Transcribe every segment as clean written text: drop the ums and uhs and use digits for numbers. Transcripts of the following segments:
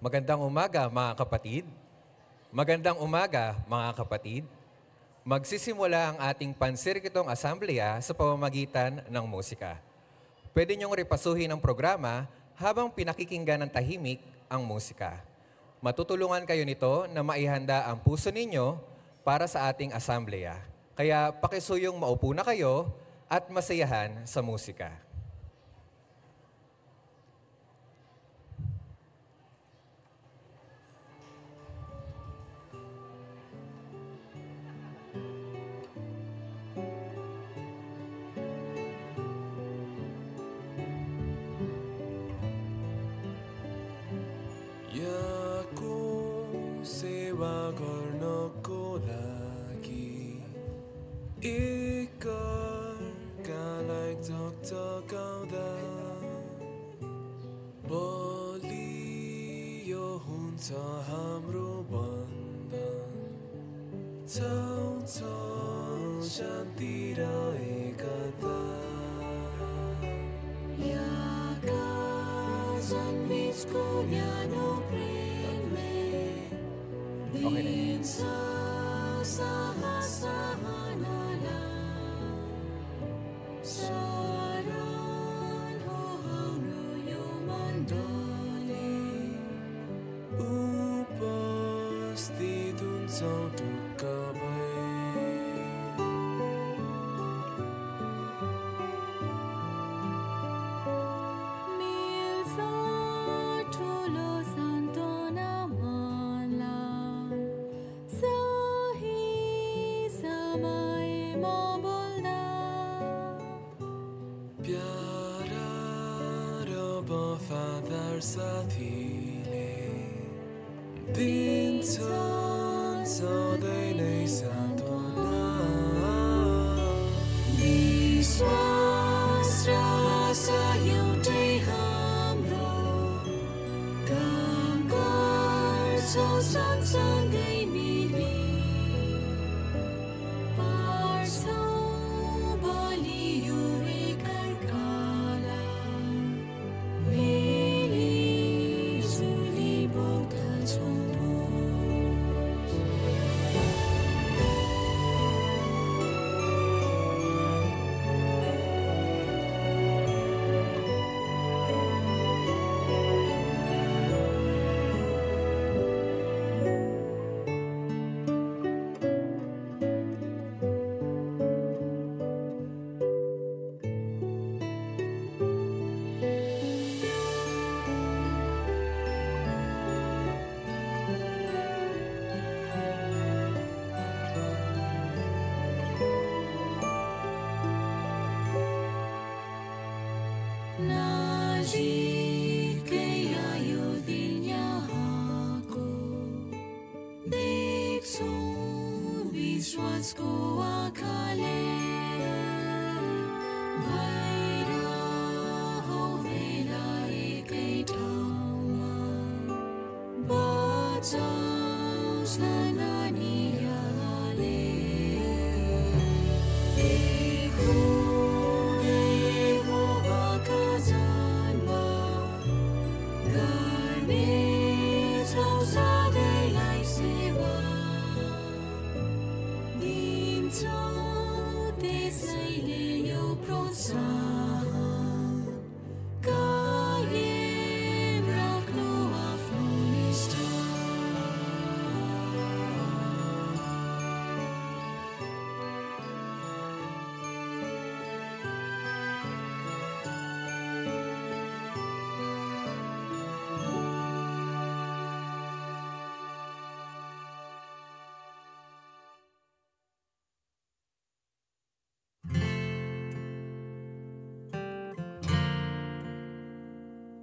Magandang umaga mga kapatid. Magandang umaga mga kapatid. Magsisimula ang ating pansirkitong asambleya sa pamamagitan ng musika. Pwede niyong repasuhin ang programa habang pinakikinggan ng tahimik ang musika. Matutulungan kayo nito na maihanda ang puso ninyo para sa ating asambleya. Kaya pakisuyong maupo na kayo at masayahan sa musika. सेवा गर्नको लागि एकअर्कालाई झकझकाउँदा बलियो हुन्छ हाम्रो बन्धन छाउँछ शान्ति र एकता यहाँका जन्मिसको न्यानो Okay na yun. साथीले दिन्छन् सधैँ नै सान्त्वना विश्वास र आशा एउटै हाम्रो काम गर्छौँ सँगसँगै मिली पार्छौँ बलियो एकअर्कालाई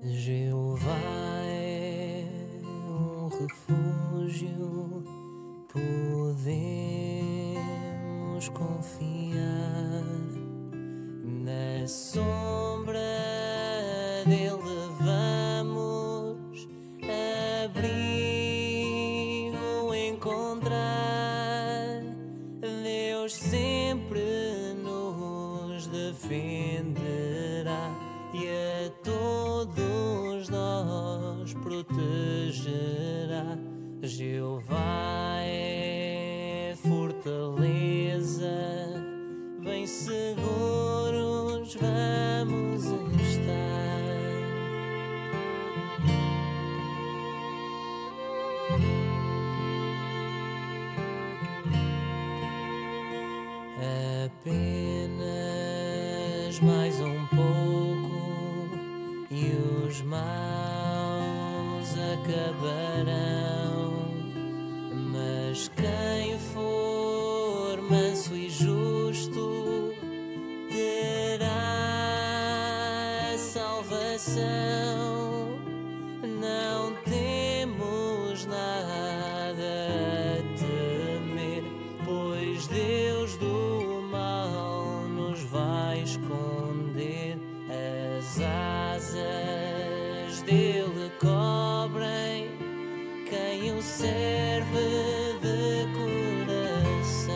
Jeová é refúgio, podemos confiar na sombra dele vamos abrigo encontrar. Deus sempre nos defenderá e a todos nós protegerá. Jeová é fortaleza, bem seguros vamos estar. Apenas mais um pouco e os maus acabarão, mas quem for manso e justo terá salvação. Não temos nada a temer, pois Deus do mal nos vai esconder. As asas dele cobrem quem o serve de coração.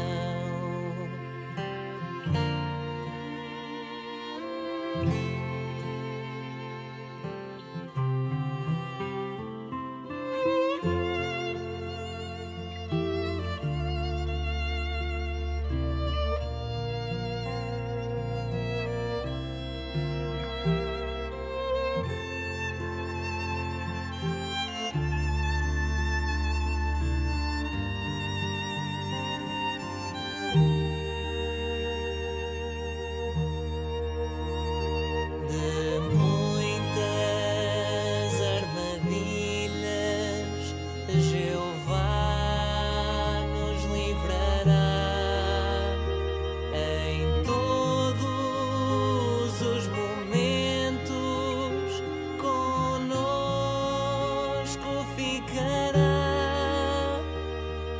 De muitas armadilhas Jeová nos livrará. Em todos os momentos conosco ficará.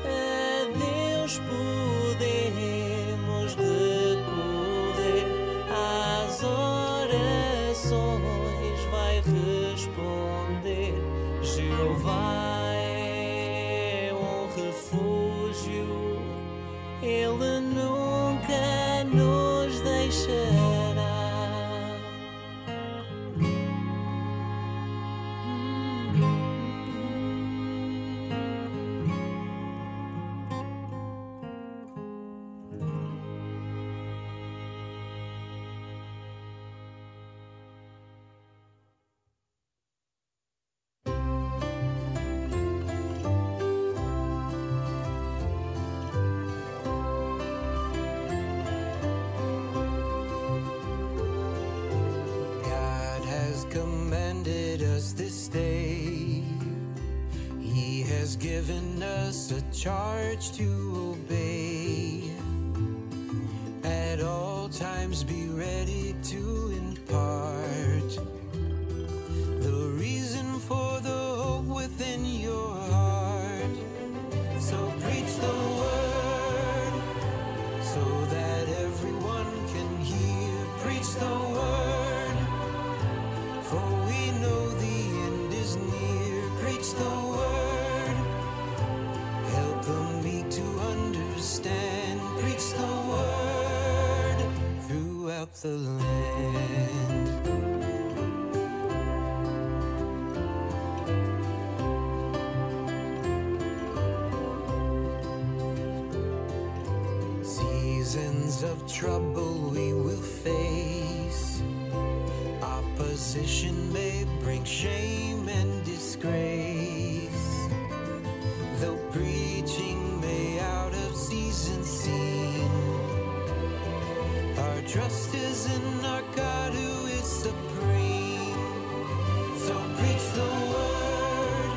A Deus podemos recorrer, às orações vai responder. Jeová é um refúgio, Ele nunca nos deixará. God has commanded us this day. He has given us a charge to obey. At all times be ready to impart the reason for the hope within your heart. So preach the word so that everyone can hear. Preach the word, for we know the end is near. Preach the word, help the meek to understand. Preach the word throughout the land. Seasons of trouble we will face. Opposition may bring shame and disgrace. Though preaching may out of season seem, our trust is in our God who is supreme. So preach the word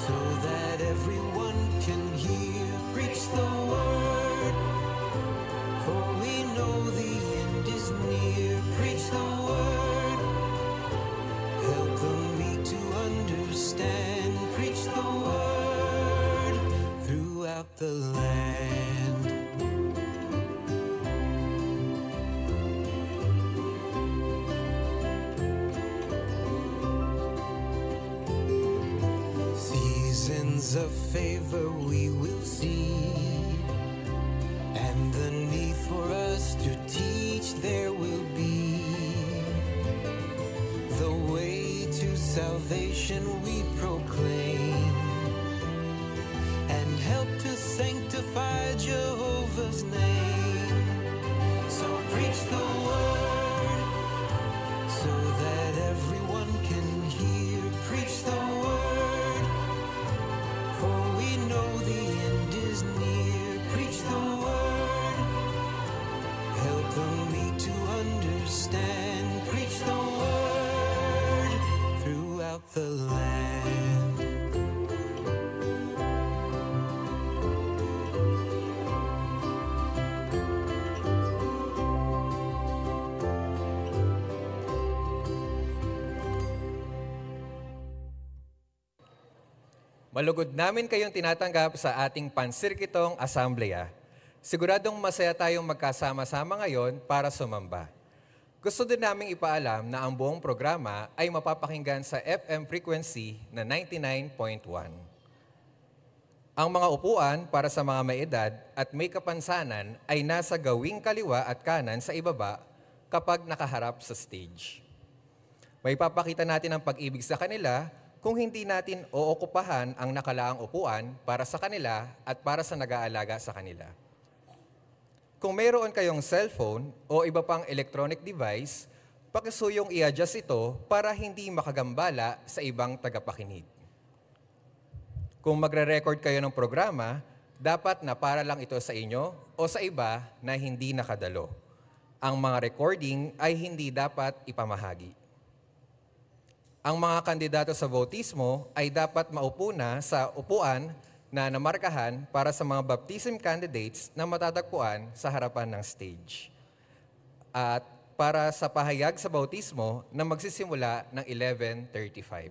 so that everyone can hear. Preach the word, for we know the end is near. Preach the word, help the meek to understand. Preach the word throughout the land. Seasons of favor we will see, and the need for us to teach there will be. The way to salvation we proclaim, Malugod namin kayong tinatanggap sa ating pansirkitong asambleya. Siguradong masaya tayong magkasama-sama ngayon para sumamba. Gusto din naming ipaalam na ang buong programa ay mapapakinggan sa FM frequency na 99.1. Ang mga upuan para sa mga may edad at may kapansanan ay nasa gawing kaliwa at kanan sa ibaba kapag nakaharap sa stage. May papakita natin ang pag-ibig sa kanila kung hindi natin ookupahan ang nakalaang upuan para sa kanila at para sa nag-aalaga sa kanila. Kung mayroon kayong cellphone o iba pang electronic device, pakisuyong i-adjust ito para hindi makagambala sa ibang tagapakinig. Kung magre-record kayo ng programa, dapat na para lang ito sa inyo o sa iba na hindi nakadalo. Ang mga recording ay hindi dapat ipamahagi. Ang mga kandidato sa bautismo ay dapat maupo na sa upuan na namarkahan para sa mga baptism candidates na matatagpuan sa harapan ng stage. At para sa pahayag sa bautismo na magsisimula ng 11:35.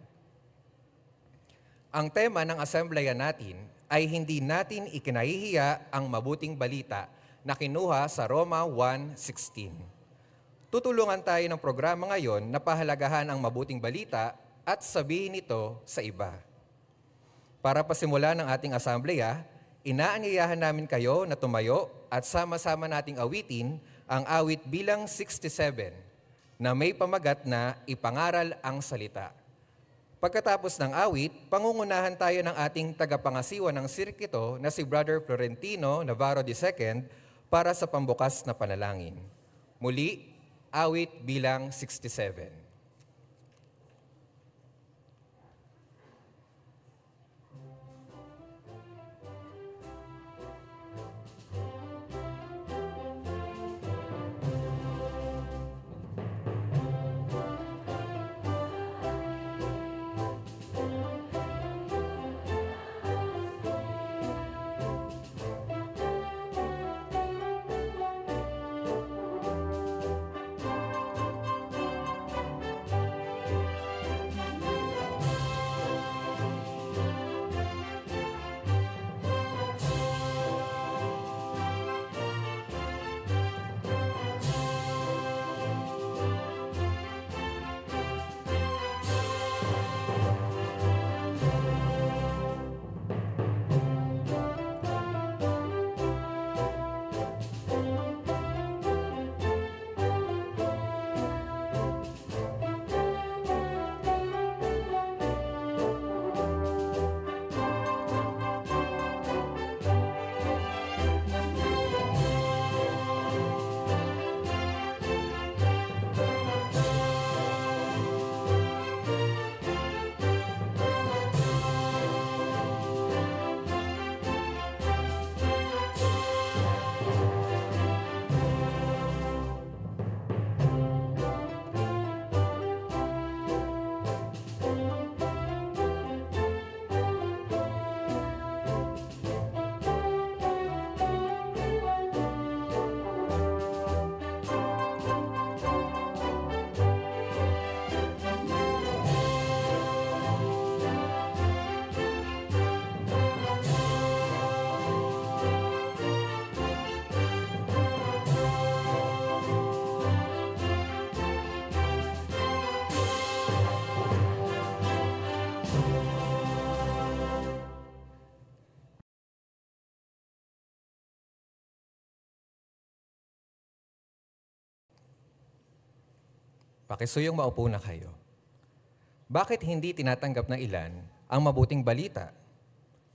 Ang tema ng asambleya natin ay hindi natin ikinahihiya ang mabuting balita na kinuha sa Roma 1:16. Tutulungan tayo ng programa ngayon na pahalagahan ang mabuting balita at sabihin ito sa iba. Para pasimula ng ating asambleya, inaanyayahan namin kayo na tumayo at sama-sama nating awitin ang awit bilang 67 na may pamagat na ipangaral ang salita. Pagkatapos ng awit, pangungunahan tayo ng ating tagapangasiwa ng sirkito na si Brother Florentino Navarro II para sa pambukas na panalangin. Muli, awit bilang 67. Pakisuyong maupo na kayo. Bakit hindi tinatanggap ng ilan ang mabuting balita?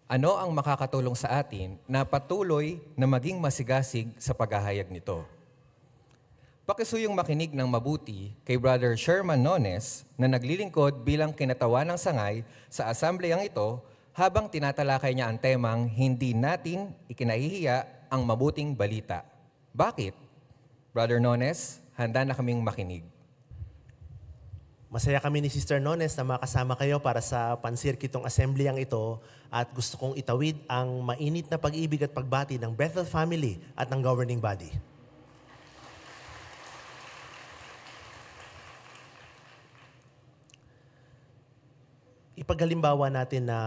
Ano ang makakatulong sa atin na patuloy na maging masigasig sa paghahayag nito? Pakisuyong makinig ng mabuti kay Brother Sherman Nones na naglilingkod bilang kinatawan ng sangay sa asambleyang ito habang tinatalakay niya ang temang hindi natin ikinahihiya ang mabuting balita. Bakit? Brother Nones, handa na kaming makinig. Masaya kami ni Sister Nones na makasama kayo para sa pansirkitong assembleyang ito at gusto kong itawid ang mainit na pag-ibig at pagbati ng Bethel family at ng governing body. Ipaghalimbawa natin na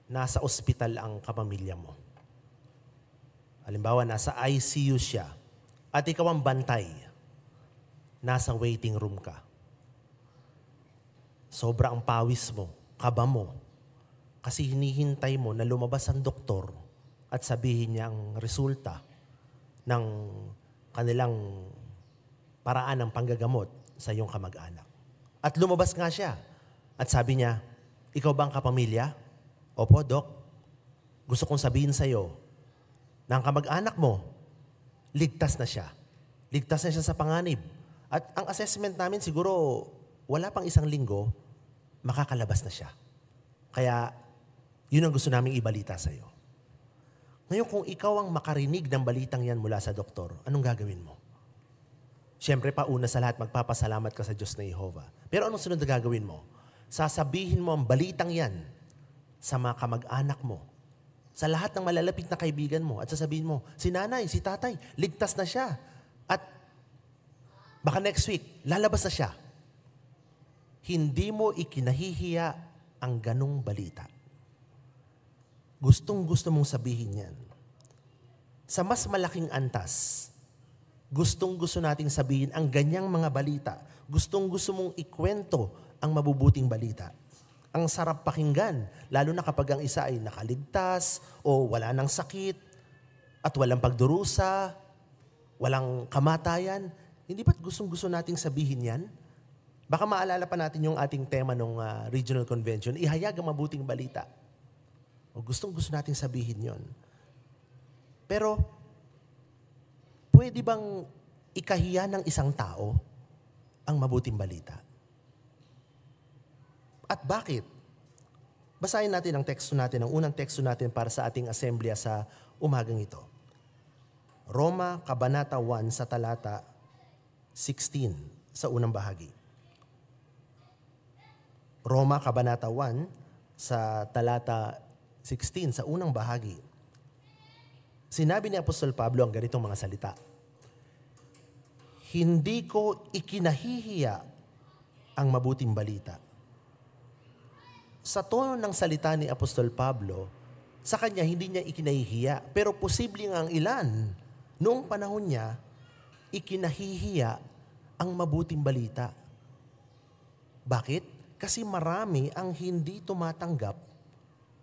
nasa ospital ang kapamilya mo. Halimbawa, nasa ICU siya at ikaw ang bantay. Nasa waiting room ka. Sobra ang pawis mo, kaba mo. Kasi hinihintay mo na lumabas ang doktor at sabihin niya ang resulta ng kanilang paraan ng panggagamot sa iyong kamag-anak. At lumabas nga siya. At sabi niya, ikaw ba ang kapamilya? Opo, Dok. Gusto kong sabihin sa iyo na ang kamag-anak mo, ligtas na siya. Ligtas na siya sa panganib. At ang assessment namin siguro, wala pang 1 linggo, makakalabas na siya. Kaya, yun ang gusto naming ibalita sa iyo. Ngayon, kung ikaw ang makarinig ng balitang yan mula sa doktor, anong gagawin mo? Siyempre, pauna sa lahat, magpapasalamat ka sa Diyos na Jehovah. Pero anong sunod na gagawin mo? Sasabihin mo ang balitang yan sa mga kamag-anak mo, sa lahat ng malalapit na kaibigan mo, at sasabihin mo, si nanay, si tatay, ligtas na siya. At baka next week, lalabas na siya. Hindi mo ikinahihiya ang ganong balita. Gustong-gusto mong sabihin yan. Sa mas malaking antas, gustong-gusto nating sabihin ang ganyang mga balita. Gustong-gusto mong ikwento ang mabubuting balita. Ang sarap pakinggan, lalo na kapag ang isa ay nakaligtas o wala ng sakit at walang pagdurusa, walang kamatayan. Hindi ba't gustong-gusto nating sabihin yan? Baka maalala pa natin yung ating tema ng Regional Convention, ihayag ang mabuting balita. O gustong-gusto nating sabihin yon. Pero, pwede bang ikahiya ng isang tao ang mabuting balita? At bakit? Basahin natin ang teksto natin, ang unang teksto natin para sa ating assembly sa umagang ito. Roma, Kabanata 1 sa talata 16 sa unang bahagi. Roma, Kabanata 1 sa talata 16 sa unang bahagi. Sinabi ni Apostol Pablo ang ganitong mga salita. Hindi ko ikinahihiya ang mabuting balita. Sa tono ng salita ni Apostol Pablo, sa kanya hindi niya ikinahihiya. Pero posibleng ang ilan, noong panahon niya, ikinahihiya ang mabuting balita. Bakit? Kasi marami ang hindi tumatanggap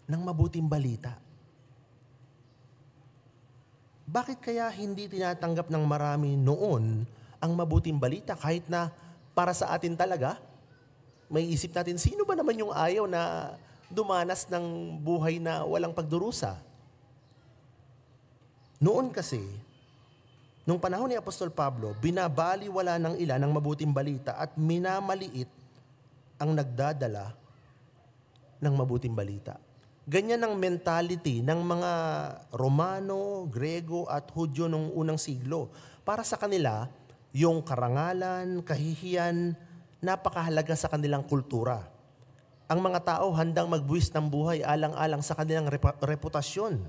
ng mabuting balita. Bakit kaya hindi tinatanggap ng marami noon ang mabuting balita kahit na para sa atin talaga? May isip natin, sino ba naman yung ayaw na dumanas ng buhay na walang pagdurusa? Noon kasi, nung panahon ni Apostol Pablo, binabaliwala ng ilan ang mabuting balita at minamaliit ang nagdadala ng mabuting balita. Ganyan ang mentality ng mga Romano, Grego at Hudyo noong unang siglo. Para sa kanila, yung karangalan, kahihiyan, napakahalaga sa kanilang kultura. Ang mga tao handang magbuwis ng buhay alang-alang sa kanilang reputasyon.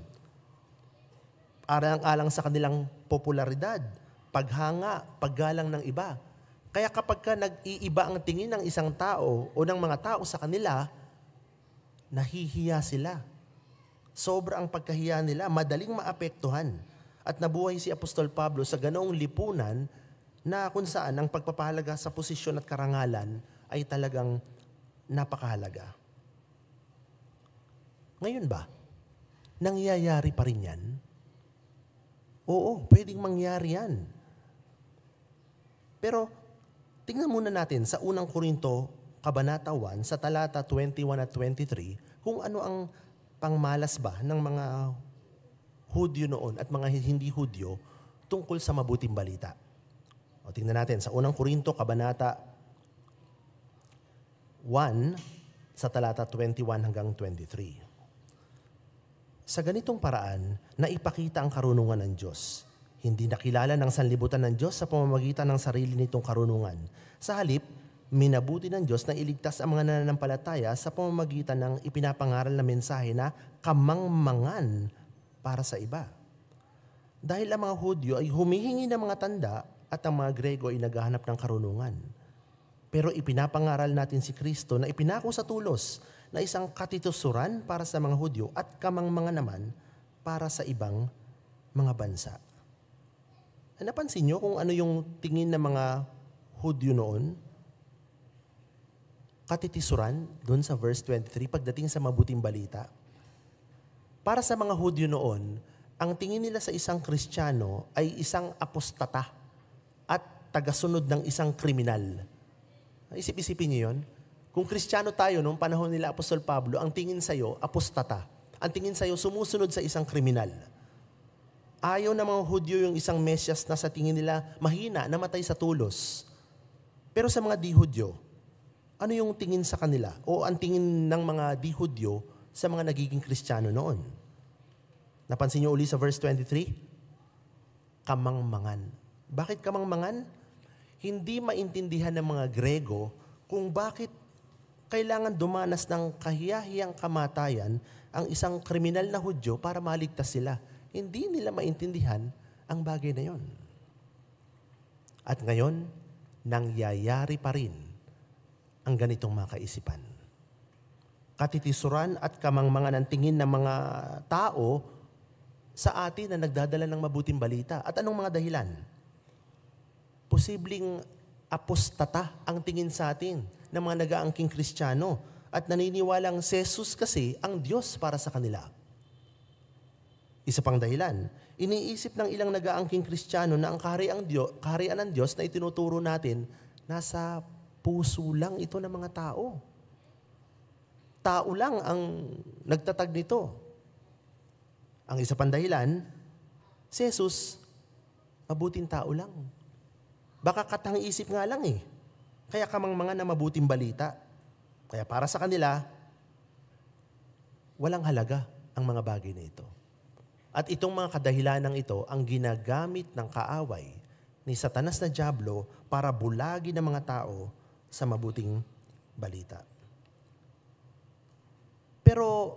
Alang-alang sa kanilang popularidad, paghanga, paggalang ng iba. Kaya kapag ka nag-iiba ang tingin ng isang tao o ng mga tao sa kanila, nahihiya sila. Sobra ang pagkahiya nila, madaling maapektuhan. At nabuhay si Apostol Pablo sa ganoong lipunan na kung saan ang pagpapahalaga sa posisyon at karangalan ay talagang napakahalaga. Ngayon ba, nangyayari pa rin yan? Oo, pwedeng mangyari yan. Pero, tingnan muna natin sa unang Korinto, Kabanata 1, sa talata 21 at 23, kung ano ang pangmalas ba ng mga Hudyo noon at mga hindi Hudyo tungkol sa mabuting balita. O, tingnan natin, sa unang Korinto, Kabanata 1, sa talata 21 hanggang 23. Sa ganitong paraan, naipakita ang karunungan ng Diyos. Hindi nakilala ng sanlibutan ng Diyos sa pamamagitan ng sarili nitong karunungan. Sa halip, minabuti ng Diyos na iligtas ang mga nananampalataya sa pamamagitan ng ipinapangaral na mensahe na kamangmangan para sa iba. Dahil ang mga Hudyo ay humihingi ng mga tanda at ang mga Grego ay naghahanap ng karunungan. Pero ipinapangaral natin si Kristo na ipinako sa tulos na isang katitusuran para sa mga Hudyo at kamangmangan naman para sa ibang mga bansa. Napansin nyo kung ano yung tingin ng mga Hudyo noon? Katitisuran, doon sa verse 23, pagdating sa mabuting balita. Para sa mga Hudyo noon, ang tingin nila sa isang Kristiyano ay isang apostata at tagasunod ng isang kriminal. Isip-isipin niyo yun? Kung Kristiyano tayo noong panahon nila Apostol Pablo, ang tingin sa'yo, apostata. Ang tingin sa'yo, sumusunod sa isang kriminal. Ayaw ng mga Hudyo yung isang Mesyas na sa tingin nila mahina, namatay sa tulos. Pero sa mga di-Hudyo, ano yung tingin sa kanila? O ang tingin ng mga di-Hudyo sa mga nagiging Kristiyano noon? Napansin niyo uli sa verse 23? Kamangmangan. Bakit kamangmangan? Hindi maintindihan ng mga Grego kung bakit kailangan dumanas ng kahiyahiyang kamatayan ang isang kriminal na Hudyo para maligtas sila. Hindi nila maintindihan ang bagay na yon. At ngayon, nangyayari pa rin ang ganitong mga kaisipan. Katitisuran at kamangmangan ang tingin ng mga tao sa atin na nagdadala ng mabuting balita. At anong mga dahilan? Posibleng apostata ang tingin sa atin ng mga nag-aangking Kristiyano at naniniwalang si Jesus kasi ang Diyos para sa kanila. Isa pang dahilan, iniisip ng ilang nag-aangking Kristiyano na ang kaharian ng Diyos na itinuturo natin, nasa puso lang ito ng mga tao. Tao lang ang nagtatag nito. Ang isa pang dahilan, si Jesus, mabuting tao lang. Baka katang-isip nga lang eh. Kaya kamangmangan na mabuting balita. Kaya para sa kanila, walang halaga ang mga bagay na ito. At itong mga kadahilanang ito ang ginagamit ng kaaway ni Satanas na Diablo para bulagi ng mga tao sa mabuting balita. Pero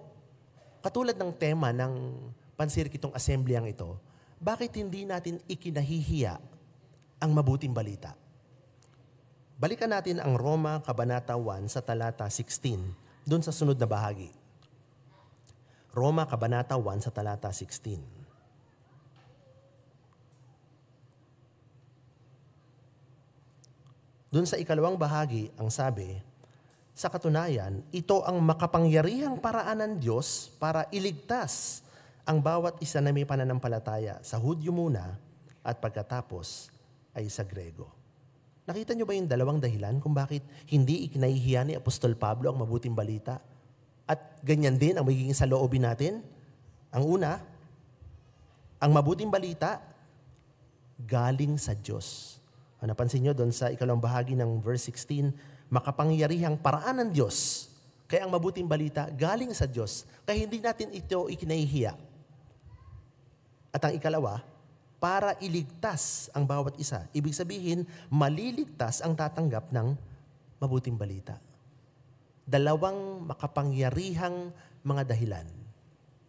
katulad ng tema ng pansirkitong assembleyang ito, bakit hindi natin ikinahihiya ang mabuting balita? Balikan natin ang Roma, Kabanata 1 sa talata 16, doon sa sunod na bahagi. Roma, Kabanata 1 sa talata 16. Doon sa ikalawang bahagi, ang sabi, sa katunayan, ito ang makapangyarihang paraan ng Diyos para iligtas ang bawat isa na may pananampalataya sa Hudyo muna at pagkatapos ay sa Grego. Nakita niyo ba yung dalawang dahilan kung bakit hindi ikinahihiya ni Apostol Pablo ang mabuting balita? At ganyan din ang magiging saloobin natin. Ang una, ang mabuting balita galing sa Diyos. Napansin niyo doon sa ikalawang bahagi ng verse 16, makapangyarihang paraan ng Diyos. Kaya ang mabuting balita galing sa Diyos. Kaya hindi natin ito ikinahihiya. At ang ikalawa, para iligtas ang bawat isa. Ibig sabihin, maliligtas ang tatanggap ng mabuting balita. Dalawang makapangyarihang mga dahilan.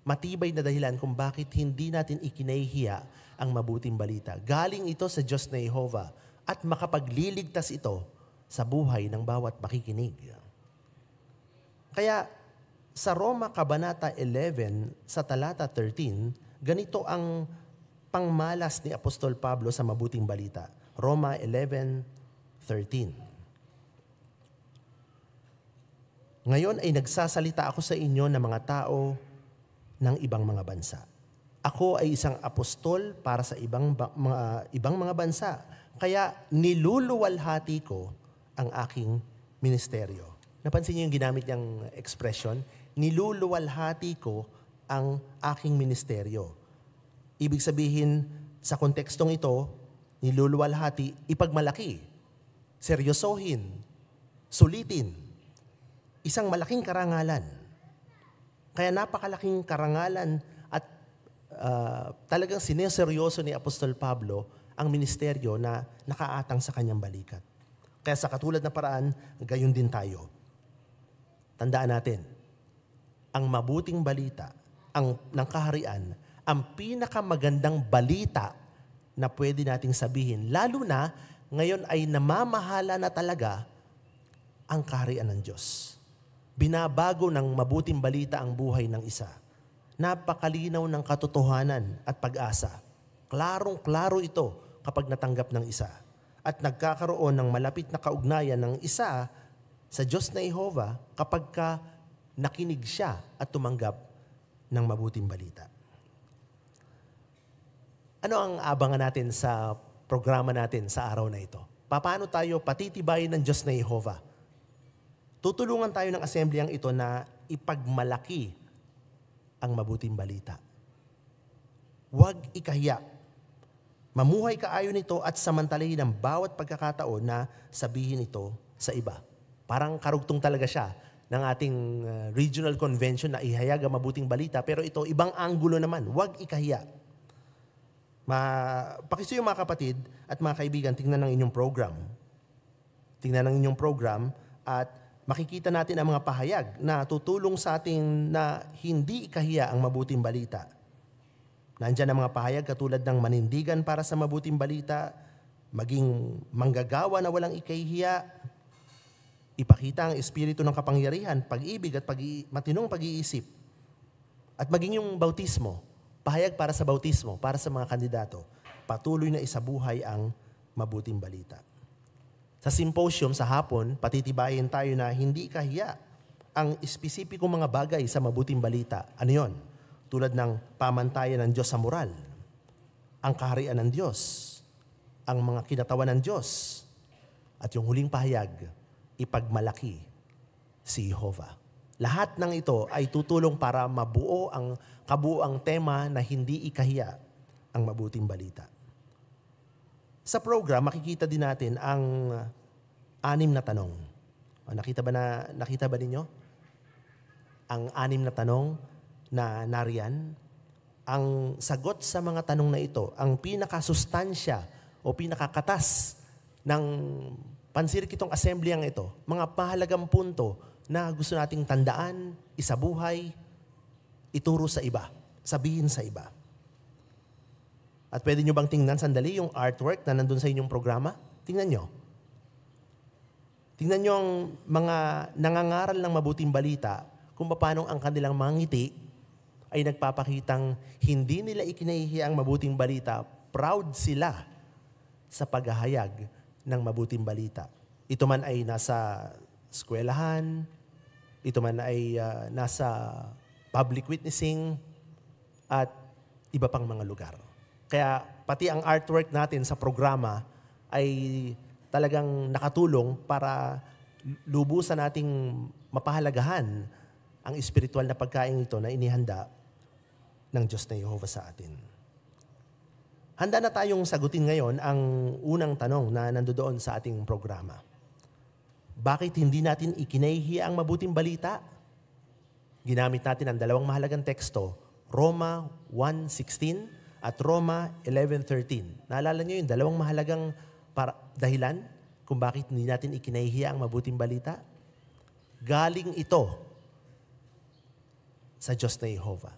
Matibay na dahilan kung bakit hindi natin ikinahihiya ang mabuting balita. Galing ito sa Diyos na Jehovah at makapagliligtas ito sa buhay ng bawat makikinig. Kaya sa Roma Kabanata 11 sa talata 13, ganito ang pangmalas ni Apostol Pablo sa mabuting balita. Roma 11:13. Ngayon ay nagsasalita ako sa inyo ng mga tao ng ibang mga bansa. Ako ay isang apostol para sa ibang mga bansa. Kaya niluluwalhati ko ang aking ministeryo. Napansin niyo yung ginamit niyang expression? Niluluwalhati ko ang aking ministeryo. Ibig sabihin, sa kontekstong ito, niluluwalhati, ipagmalaki, seryosohin, sulitin, isang malaking karangalan. Kaya napakalaking karangalan at talagang sineseryoso ni Apostol Pablo ang ministeryo na nakaatang sa kanyang balikat. Kaya sa katulad na paraan, gayon din tayo. Tandaan natin, ang mabuting balita ng kaharian, ang pinakamagandang balita na pwede nating sabihin, lalo na ngayon ay namamahala na talaga ang kaharian ng Diyos. Binabago ng mabuting balita ang buhay ng isa. Napakalinaw ng katotohanan at pag-asa. Klarong-klaro ito kapag natanggap ng isa. At nagkakaroon ng malapit na kaugnayan ng isa sa Diyos na Jehovah kapag nakinig siya at tumanggap ng mabuting balita. Ano ang abangan natin sa programa natin sa araw na ito? Paano tayo patitibayin ng Diyos na Jehovah? Tutulungan tayo ng asembleyang ito na ipagmalaki ang mabuting balita. Huwag ikahiya. Mamuhay ka ayon nito at samantalahin ang bawat pagkakataon na sabihin ito sa iba. Parang karugtong talaga siya ng ating regional convention na ihayag ang mabuting balita. Pero ito, ibang anggulo naman. Huwag ikahiya. Pakisuyo mga kapatid at mga kaibigan, tingnan ng inyong program. Tingnan ng inyong program at makikita natin ang mga pahayag na tutulong sa ating na hindi ikahiya ang mabuting balita. Nandiyan ang mga pahayag katulad ng manindigan para sa mabuting balita, maging manggagawa na walang ikahiya, ipakita ang espiritu ng kapangyarihan, pag-ibig at matinong pag-iisip, at maging yung bautismo, pahayag para sa bautismo, para sa mga kandidato, patuloy na isabuhay ang mabuting balita. Sa symposium sa hapon, patitibayin tayo na hindi kahiya ang espesipikong mga bagay sa mabuting balita. Ano yon? Tulad ng pamantayan ng Diyos sa moral, ang kaharian ng Diyos, ang mga kinatawan ng Diyos, at yung huling pahayag, ipagmalaki si Jehovah. Lahat ng ito ay tutulong para mabuo ang kabuuang tema na hindi ikahiya ang mabuting balita. Sa program, makikita din natin ang 6 na tanong. Nakita ba ninyo? Ang 6 na tanong na nariyan. Ang sagot sa mga tanong na ito, ang pinakasustansya o pinakakatas ng pansirkitong asembleyang ito, mga pahalagang punto na gusto nating tandaan, isabuhay, ituro sa iba, sabihin sa iba. At pwede nyo bang tingnan sandali yung artwork na nandun sa inyong programa? Tingnan nyo. Tingnan nyo ang mga nangangaral ng mabuting balita kung paano ang kanilang mga ngiti ay nagpapakitang hindi nila ikinahihiya ang mabuting balita, proud sila sa paghahayag ng mabuting balita. Ito man ay nasa eskwelahan, ito man ay nasa public witnessing, at iba pang mga lugar. Kaya pati ang artwork natin sa programa ay talagang nakatulong para lubusan nating mapahalagahan ang espiritual na pagkain ito na inihanda ng Diyos na Jehovah sa atin. Handa na tayong sagutin ngayon ang unang tanong na nandoon sa ating programa. Bakit hindi natin ikinahihiya ang mabuting balita? Ginamit natin ang dalawang mahalagang teksto, Roma 1:16 at Roma 11:13. Naalala niyo yung dalawang mahalagang dahilan kung bakit hindi natin ikinahihiya ang mabuting balita? Galing ito sa Diyos na Jehovah,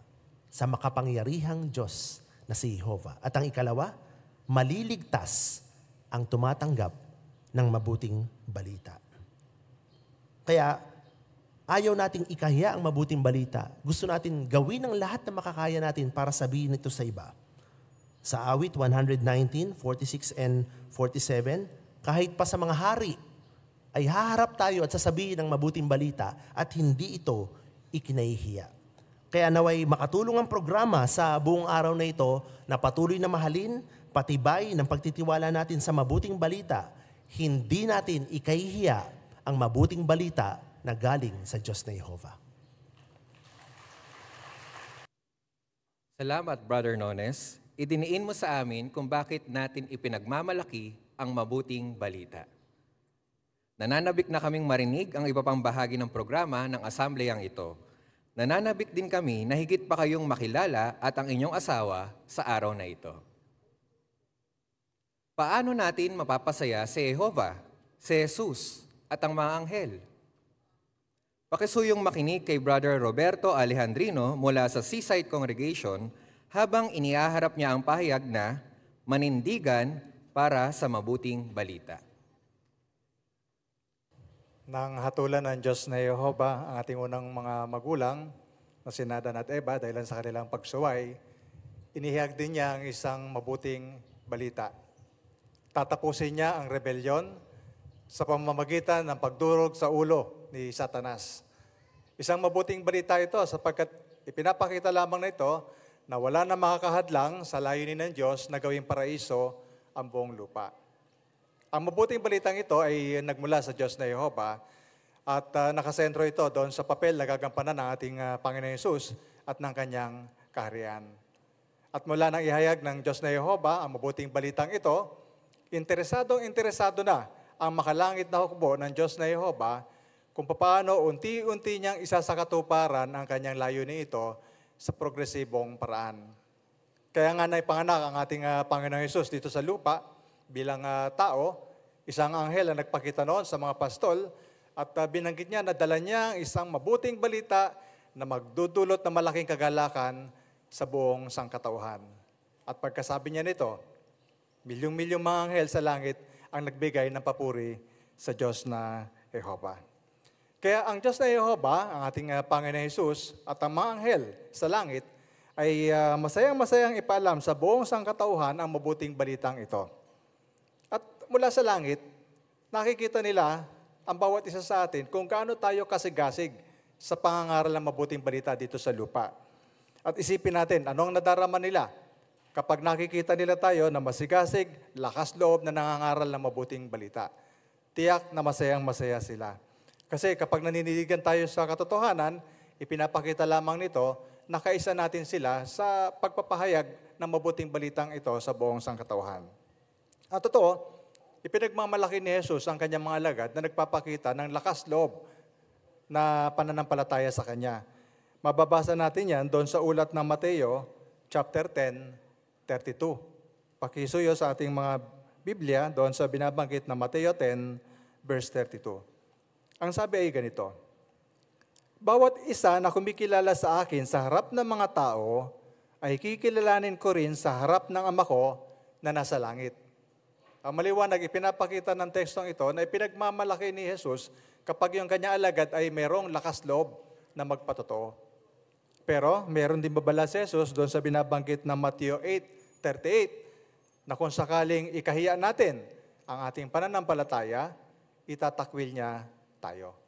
sa makapangyarihang Diyos na si Jehovah. At ang ikalawa, maliligtas ang tumatanggap ng mabuting balita. Kaya, ayaw nating ikahiya ang mabuting balita. Gusto natin gawin ang lahat na makakaya natin para sabihin ito sa iba. Sa awit 119, 46 and 47, kahit pa sa mga hari, ay haharap tayo at sasabihin ng mabuting balita at hindi ito ikinahihiya. Kaya naway makatulong ang programa sa buong araw na ito na patuloy na mahalin, patibay ng pagtitiwala natin sa mabuting balita. Hindi natin ikahihiya ang mabuting balita na galing sa Diyos na Jehovah. Salamat, Brother Nones. Idiniin mo sa amin kung bakit natin ipinagmamalaki ang mabuting balita. Nananabik na kaming marinig ang iba pang bahagi ng programa ng asambleyang ito. Nananabik din kami na higit pa kayong makilala at ang inyong asawa sa araw na ito. Paano natin mapapasaya si Jehovah, si Jesus at ang mga anghel? Pakisuyong makinig kay Brother Roberto Alejandrino mula sa Seaside Congregation habang inihaharap niya ang pahayag na manindigan para sa mabuting balita. Nang hatulan ng Diyos na Yehova ang ating unang mga magulang na si Nadan at Eva dahil sa kanilang pagsuway, inihayag din niya ang isang mabuting balita. Tatapusin niya ang rebelyon sa pamamagitan ng pagdurog sa ulo ni Satanas. Isang mabuting balita ito sapagkat ipinapakita lamang na ito na wala na makakahadlang sa layunin ng Diyos na gawing paraiso ang buong lupa. Ang mabuting balitang ito ay nagmula sa Diyos na Yehova at nakasentro ito doon sa papel na gagampanan ng ating Panginoon Hesus at ng kanyang kaharian. At mula nang ihayag ng Diyos na Yehova ang mabuting balitang ito, interesado na ang makalangit na hukbo ng Diyos na Yehova kung paano unti-unti niyang isasakatuparan ang kanyang layunin ito sa progresibong paraan. Kaya nga naipanganak ang ating Panginoon Hesus dito sa lupa bilang tao, isang anghel ang nagpakita noon sa mga pastol at binanggit niya na dala niya ang isang mabuting balita na magdudulot ng malaking kagalakan sa buong sangkatauhan. At pagkasabi niya nito, milyong-milyong mga anghel sa langit ang nagbigay ng papuri sa Diyos na Yehova. Kaya ang Diyos na Yehova, ang ating Panginoon Hesus at ang mga anghel sa langit ay masayang-masayang ipaalam sa buong sangkatauhan ang mabuting balitang ito. At mula sa langit, nakikita nila ang bawat isa sa atin kung gaano tayo kasigasig sa pangangaral ng mabuting balita dito sa lupa. At isipin natin, anong nadarama nila kapag nakikita nila tayo na masigasig, lakas loob na nangangaral ng mabuting balita. Tiyak na masayang-masaya sila. Kasi kapag nanindigan tayo sa katotohanan, ipinapakita lamang nito na kaisa natin sila sa pagpapahayag ng mabuting balitang ito sa buong sangkatauhan. At totoo, ipinagmamalaki ni Jesus ang kanyang mga alagad na nagpapakita ng lakas loob na pananampalataya sa kanya. Mababasa natin yan doon sa ulat ng Mateo, chapter 10:32. Pakisuyo sa ating mga Biblia doon sa binabanggit na Mateo 10, verse 32. Ang sabi ay ganito, bawat isa na kumikilala sa akin sa harap ng mga tao, ay kikilalanin ko rin sa harap ng Ama ko na nasa langit. Ang maliwanag, ipinapakita ng tekstong ito na ipinagmamalaki ni Jesus kapag yung kanyang alagad ay merong lakas loob na magpatotoo. Pero meron din babala si Jesus doon sa binabanggit ng Mateo 8:38 na kung sakaling ikahiya natin ang ating pananampalataya, itatakwil niya tayo.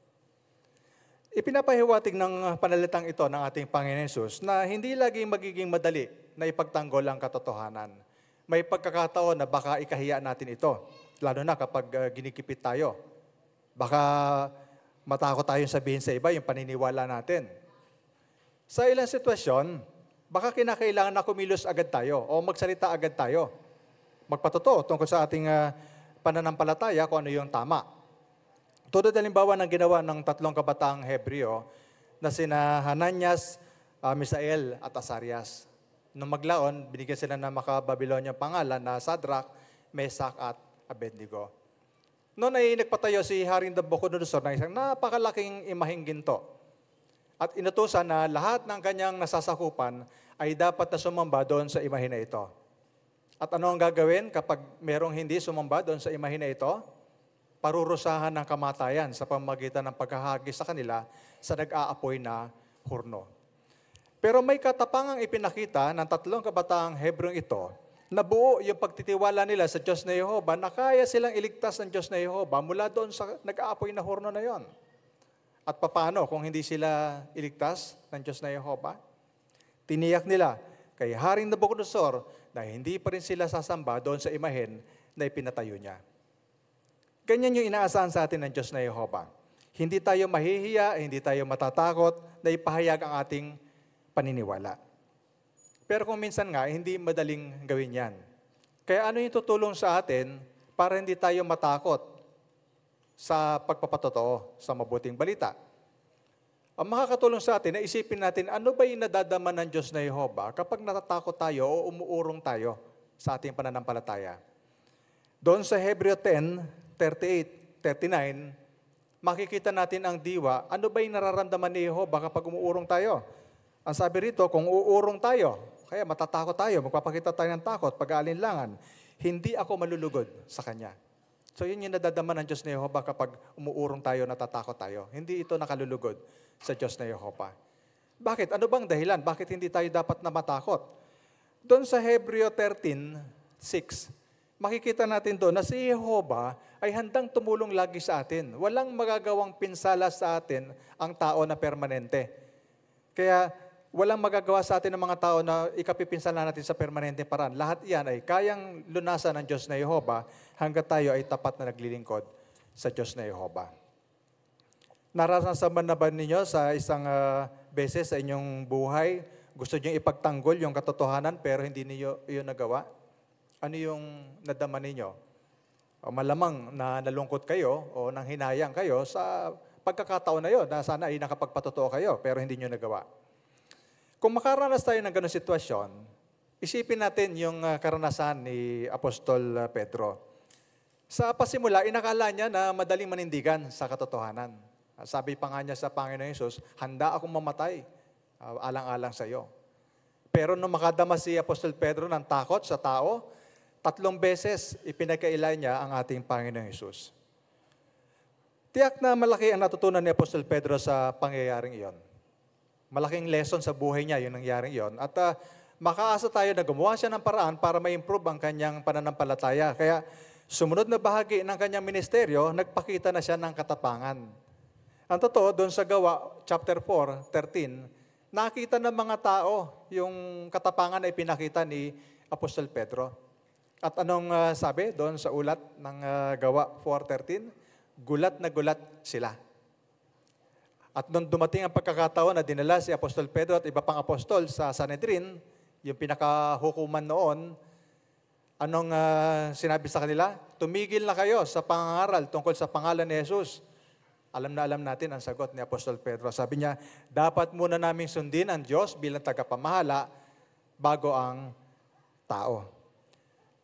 Ipinapahiwatig ng panalitang ito ng ating Panginoon Jesus na hindi laging magiging madali na ipagtanggol ang katotohanan. May pagkakataon na baka ikahiya natin ito, lalo na kapag ginikipit tayo. Baka matakot tayong sabihin sa iba yung paniniwala natin. Sa ilang sitwasyon, baka kinakailangan na kumilos agad tayo o magsalita agad tayo. Magpatotoo tungkol sa ating pananampalataya kung ano yung tama. Tulad halimbawa ng ginawa ng 3 kabataang Hebreo na sina Hananias, Misael at Azarias. Nung maglaon, binigyan sila ng maka-Babylonian pangalan na Sadrach, Mesach at Abednego. Noon ay nagpatayo si Haring Nabucodonosor ng isang napakalaking imaheng ginto. At inutusan na lahat ng kanyang nasasakupan ay dapat na sumamba doon sa imahe na ito. At ano ang gagawin kapag merong hindi sumamba doon sa imahe na ito? Parurusahan ng kamatayan sa pamamagitan ng paghahagis sa kanila sa nag-aapoy na hurno. Pero may katapangang ipinakita ng 3 kabataang Hebrong ito na buo yung pagtitiwala nila sa Diyos na Yehova na kaya silang iligtas ng Diyos na Yehova mula doon sa nag-aapoy na hurno na yon. At paano kung hindi sila iligtas ng Diyos na Yehova? Tiniyak nila kay Haring Nabucodonosor na hindi pa rin sila sasamba doon sa imahen na ipinatayo niya. Ganyan yung inaasahan sa atin ng Diyos na Yehova. Hindi tayo mahihiya, hindi tayo matatakot na ipahayag ang ating paniniwala. Pero kung minsan nga, hindi madaling gawin yan. Kaya ano yung tutulong sa atin para hindi tayo matakot sa pagpapatotoo sa mabuting balita? Ang makakatulong sa atin na isipin natin ano ba yung nadadama ng Diyos na Yehova kapag natatakot tayo o umuurong tayo sa ating pananampalataya. Doon sa Hebreo 10:38-39, makikita natin ang diwa, ano ba yung nararamdaman ni Yehova kapag umuurong tayo? Ang sabi rito, kung uurong tayo, kaya matatakot tayo, magpapakita tayo ng takot, pag-aalinlangan, hindi ako malulugod sa Kanya. So yun yung nadadama ng Diyos na Yehova kapag umuurong tayo, natatakot tayo. Hindi ito nakalulugod sa Diyos na Yehova. Bakit? Ano bang dahilan? Bakit hindi tayo dapat na matakot? Doon sa Hebreo 13:6, makikita natin doon na si Yehova ay handang tumulong lagi sa atin. Walang magagawang pinsala sa atin ang tao na permanente. Kaya walang magagawa sa atin ng mga tao na ikapipinsala natin sa permanente paraan. Lahat yan ay kayang lunasan ng Diyos na Yehova hanggat tayo ay tapat na naglilingkod sa Diyos na Yehova. Naranasan na ba ninyo sa isang beses sa inyong buhay, gusto niyo ipagtanggol yung katotohanan pero hindi niyo yun nagawa? Ano yung nadama ninyo? O malamang na nalungkot kayo o nanghinayang kayo sa pagkakataon na yun na sana ay nakapagpatotoo kayo pero hindi niyo nagawa. Kung makaranas tayo ng ganong sitwasyon, isipin natin yung karanasan ni Apostol Pedro. Sa pasimula, inakala niya na madaling manindigan sa katotohanan. Sabi pa nga niya sa Panginoon Hesus, handa akong mamatay, alang-alang sa iyo. Pero nung makadama si Apostol Pedro ng takot sa tao, 3 beses ipinagkaila niya ang ating Panginoon Hesus. Tiyak na malaki ang natutunan ni Apostol Pedro sa pangyayaring iyon. Malaking lesson sa buhay niya yung nangyaring iyon. At makaasa tayo na gumawa siya ng paraan para ma-improve ang kanyang pananampalataya. Kaya sumunod na bahagi ng kanyang ministeryo, nagpakita na siya ng katapangan. Ang totoo, doon sa Gawa, chapter 4:13, nakita ng mga tao yung katapangan na ipinakita ni Apostol Pedro. At anong sabi doon sa ulat ng Gawa 4:13? Gulat na gulat sila. At nung dumating ang pagkakataon na dinala si Apostol Pedro at iba pang apostol sa Sanhedrin, yung pinakahukuman noon, anong sinabi sa kanila? Tumigil na kayo sa pangangaral tungkol sa pangalan ni Jesus. Alam na alam natin ang sagot ni Apostol Pedro. Sabi niya, dapat muna naming sundin ang Diyos bilang tagapamahala bago ang tao.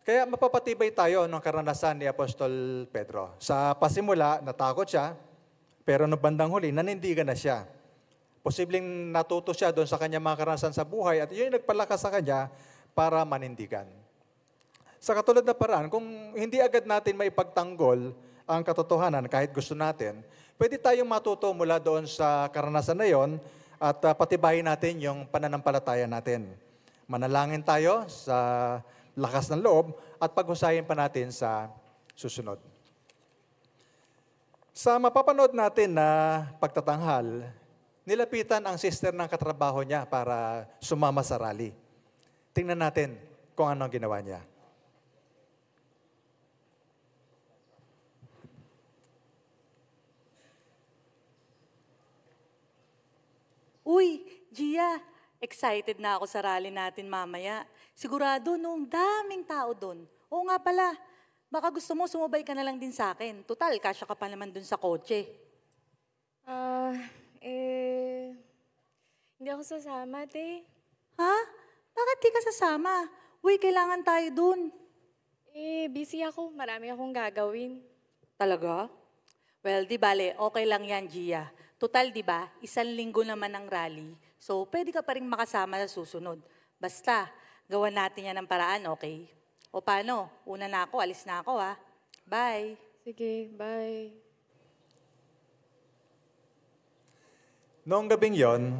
Kaya mapapatibay tayo ng karanasan ni Apostol Pedro. Sa pasimula, natakot siya, pero no bandang huli, nanindigan na siya. Posibleng natuto siya doon sa kanyang mga karanasan sa buhay at yun yung nagpalakas sa kanya para manindigan. Sa katulad na paraan, kung hindi agad natin maipagtanggol ang katotohanan kahit gusto natin, pwede tayong matuto mula doon sa karanasan na yon at patibayin natin yung pananampalataya natin. Manalangin tayo sa lakas ng loob at paghusayin pa natin sa susunod. Sa mapapanood natin na pagtatanghal, nilapitan ang sister ng katrabaho niya para sumama sa rally. Tingnan natin kung ano ang ginawa niya. Uy, Gia, excited na ako sa rally natin mamaya. Sigurado nung daming tao doon. Oo nga pala, baka gusto mo sumabay ka na lang din sa akin. Total, kasya ka pa naman doon sa kotse. Hindi ako sasama, te. Ha? Bakit di ka sasama? Uy, kailangan tayo doon. Busy ako. Marami akong gagawin. Talaga? Well, di bale, okay lang yan, Gia. Total, di ba, 1 linggo naman ang rally. So, pwede ka pa rin makasama sa susunod. Basta, gawan natin yan ng paraan, okay? O paano? Una na ako, alis na ako, ha? Bye! Sige, bye. Noong gabing yon,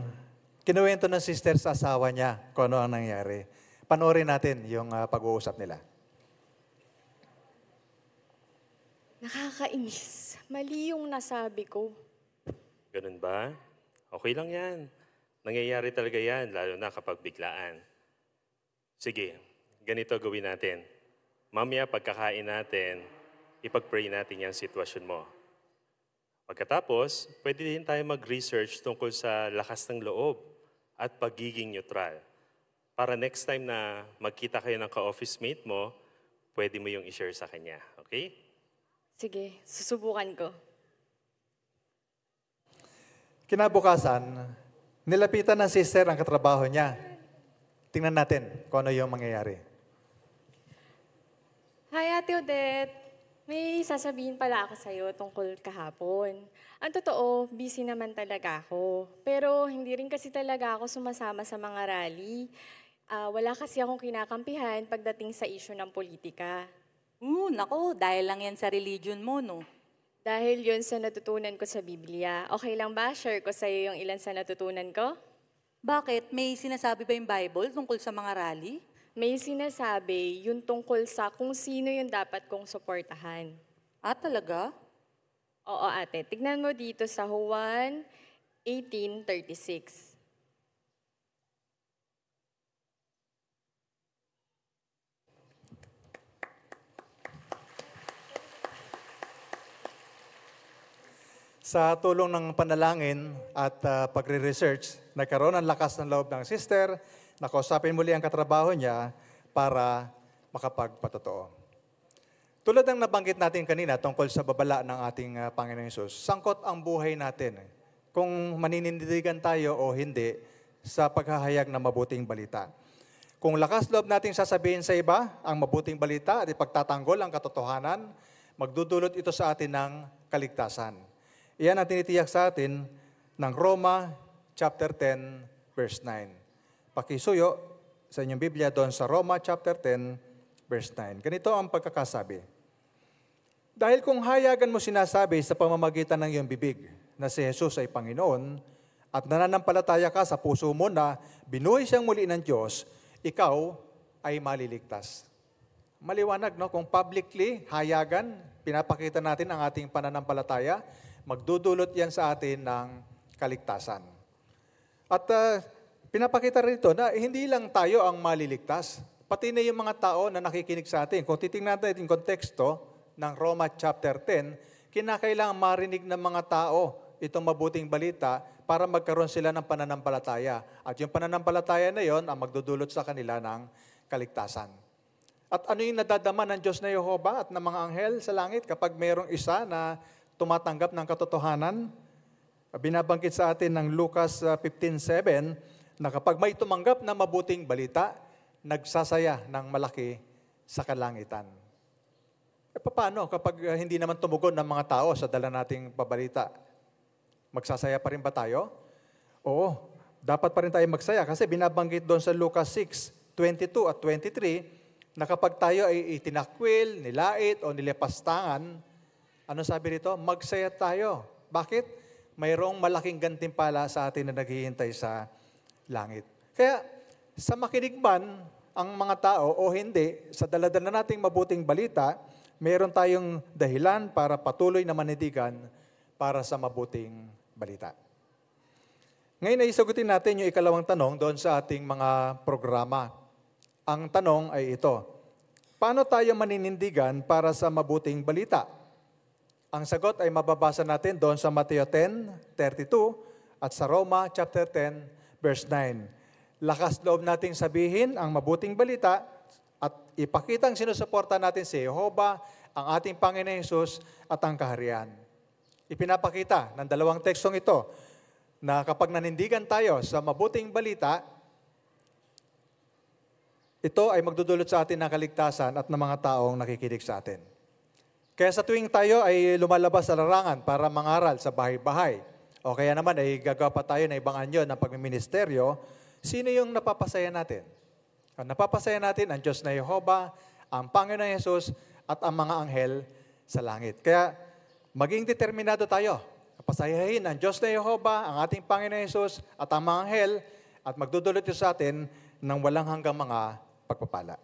kinuwento ng sister sa asawa niya kung ano ang nangyari. Panoorin natin yung pag-uusap nila. Nakakainis. Mali yung nasabi ko. Ganun ba? Okay lang yan. Nangyayari talaga yan, lalo na kapag biglaan. Sige, ganito gawin natin. Mamaya pagkakain natin, ipag-pray natin yung sitwasyon mo. Pagkatapos, pwede din tayo mag-research tungkol sa lakas ng loob at pagiging neutral. Para next time na magkita kayo ng ka-office mate mo, pwede mo yung i-share sa kanya. Okay? Sige, susubukan ko. Kinabukasan, nilapitan ng sister ang katrabaho niya. Tingnan natin kung ano yung mangyayari. Hi, Ate Odette. May sasabihin pala ako sa'yo tungkol kahapon. Ang totoo, busy naman talaga ako. Pero hindi rin kasi talaga ako sumasama sa mga rally. Wala kasi akong kinakampihan pagdating sa issue ng politika. Nako, dahil lang yan sa religion mo, no? Dahil yun sa natutunan ko sa Biblia. Okay lang ba? Share ko sa'yo yung ilan sa natutunan ko? Bakit? May sinasabi ba yung Bible tungkol sa mga rally? May sinasabi yung tungkol sa kung sino yung dapat kong suportahan. Talaga? Oo ate, tignan mo dito sa Juan 18:36. Sa tulong ng panalangin at pagre-research, nagkaroon ng lakas ng loob ng sister na kausapin muli ang katrabaho niya para makapagpatotoo. Tulad ng nabanggit natin kanina tungkol sa babala ng ating Panginoon Hesus, sangkot ang buhay natin kung maninindigan tayo o hindi sa paghahayag ng mabuting balita. Kung lakas loob nating sasabihin sa iba ang mabuting balita at ipagtatanggol ang katotohanan, magdudulot ito sa atin ng kaligtasan. Iyan ang tinitiyak sa atin ng Roma chapter 10 verse 9. Pakisuyo sa inyong Biblia doon sa Roma chapter 10 verse 9. Ganito ang pagkakasabi. Dahil kung hayagan mo sinasabi sa pamamagitan ng iyong bibig na si Jesus ay Panginoon at nananampalataya ka sa puso mo na binuhay siyang muli ng Diyos, ikaw ay maliligtas. Maliwanag, no? Kung publicly, hayagan, pinapakita natin ang ating pananampalataya, magdudulot yan sa atin ng kaligtasan. At pinapakita rito na hindi lang tayo ang maliligtas, pati na yung mga tao na nakikinig sa atin. Kung titingnan natin yung konteksto ng Roma chapter 10, kinakailangan marinig ng mga tao itong mabuting balita para magkaroon sila ng pananampalataya. At yung pananampalataya na yon ang magdudulot sa kanila ng kaligtasan. At ano yung nadadama ng Diyos na Yehova at ng mga anghel sa langit kapag mayroong isa na tumatanggap ng katotohanan? Binabanggit sa atin ng Lucas 15:7 na kapag may tumanggap na mabuting balita, nagsasaya ng malaki sa kalangitan. Paano kapag hindi naman tumugon ng mga tao sa dala nating pabalita? Magsasaya pa rin ba tayo? Oo, dapat pa rin tayo magsaya kasi binabanggit doon sa Lucas 6:22 at 23 na kapag tayo ay itinakwil, nilait o nilepastangan, ano sabi rito? Magsaya tayo. Bakit? Mayroong malaking gantimpala sa atin na naghihintay sa langit. Kaya sa makinig man ang mga tao o hindi, sa daladala nating mabuting balita, mayroon tayong dahilan para patuloy na manindigan para sa mabuting balita. Ngayon ay sagutin natin yung ikalawang tanong doon sa ating mga programa. Ang tanong ay ito, paano tayo maninindigan para sa mabuting balita? Ang sagot ay mababasa natin doon sa Mateo 10:32 at sa Roma chapter 10 verse 9. Lakas loob nating sabihin ang mabuting balita at ipakitang sinusuporta natin si Jehova, ang ating Panginoon Hesus at ang kaharian. Ipinapakita ng dalawang tekstong ito na kapag nanindigan tayo sa mabuting balita, ito ay magdudulot sa atin ng kaligtasan at ng mga taong nakikinig sa atin. Kaya sa tuwing tayo ay lumalabas sa larangan para mangaral sa bahay-bahay, o kaya naman ay gagawa pa tayo na ibang anyo ng pagmiministeryo, sino yung napapasaya natin? Ang napapasaya natin ang Diyos na Yehova, ang Panginoon Hesus, at ang mga anghel sa langit. Kaya maging determinado tayo. Pasayahin ang Diyos na Yehova, ang ating Panginoon Hesus, at ang mga anghel, at magdudulot ito sa atin ng walang hanggang mga pagpapala.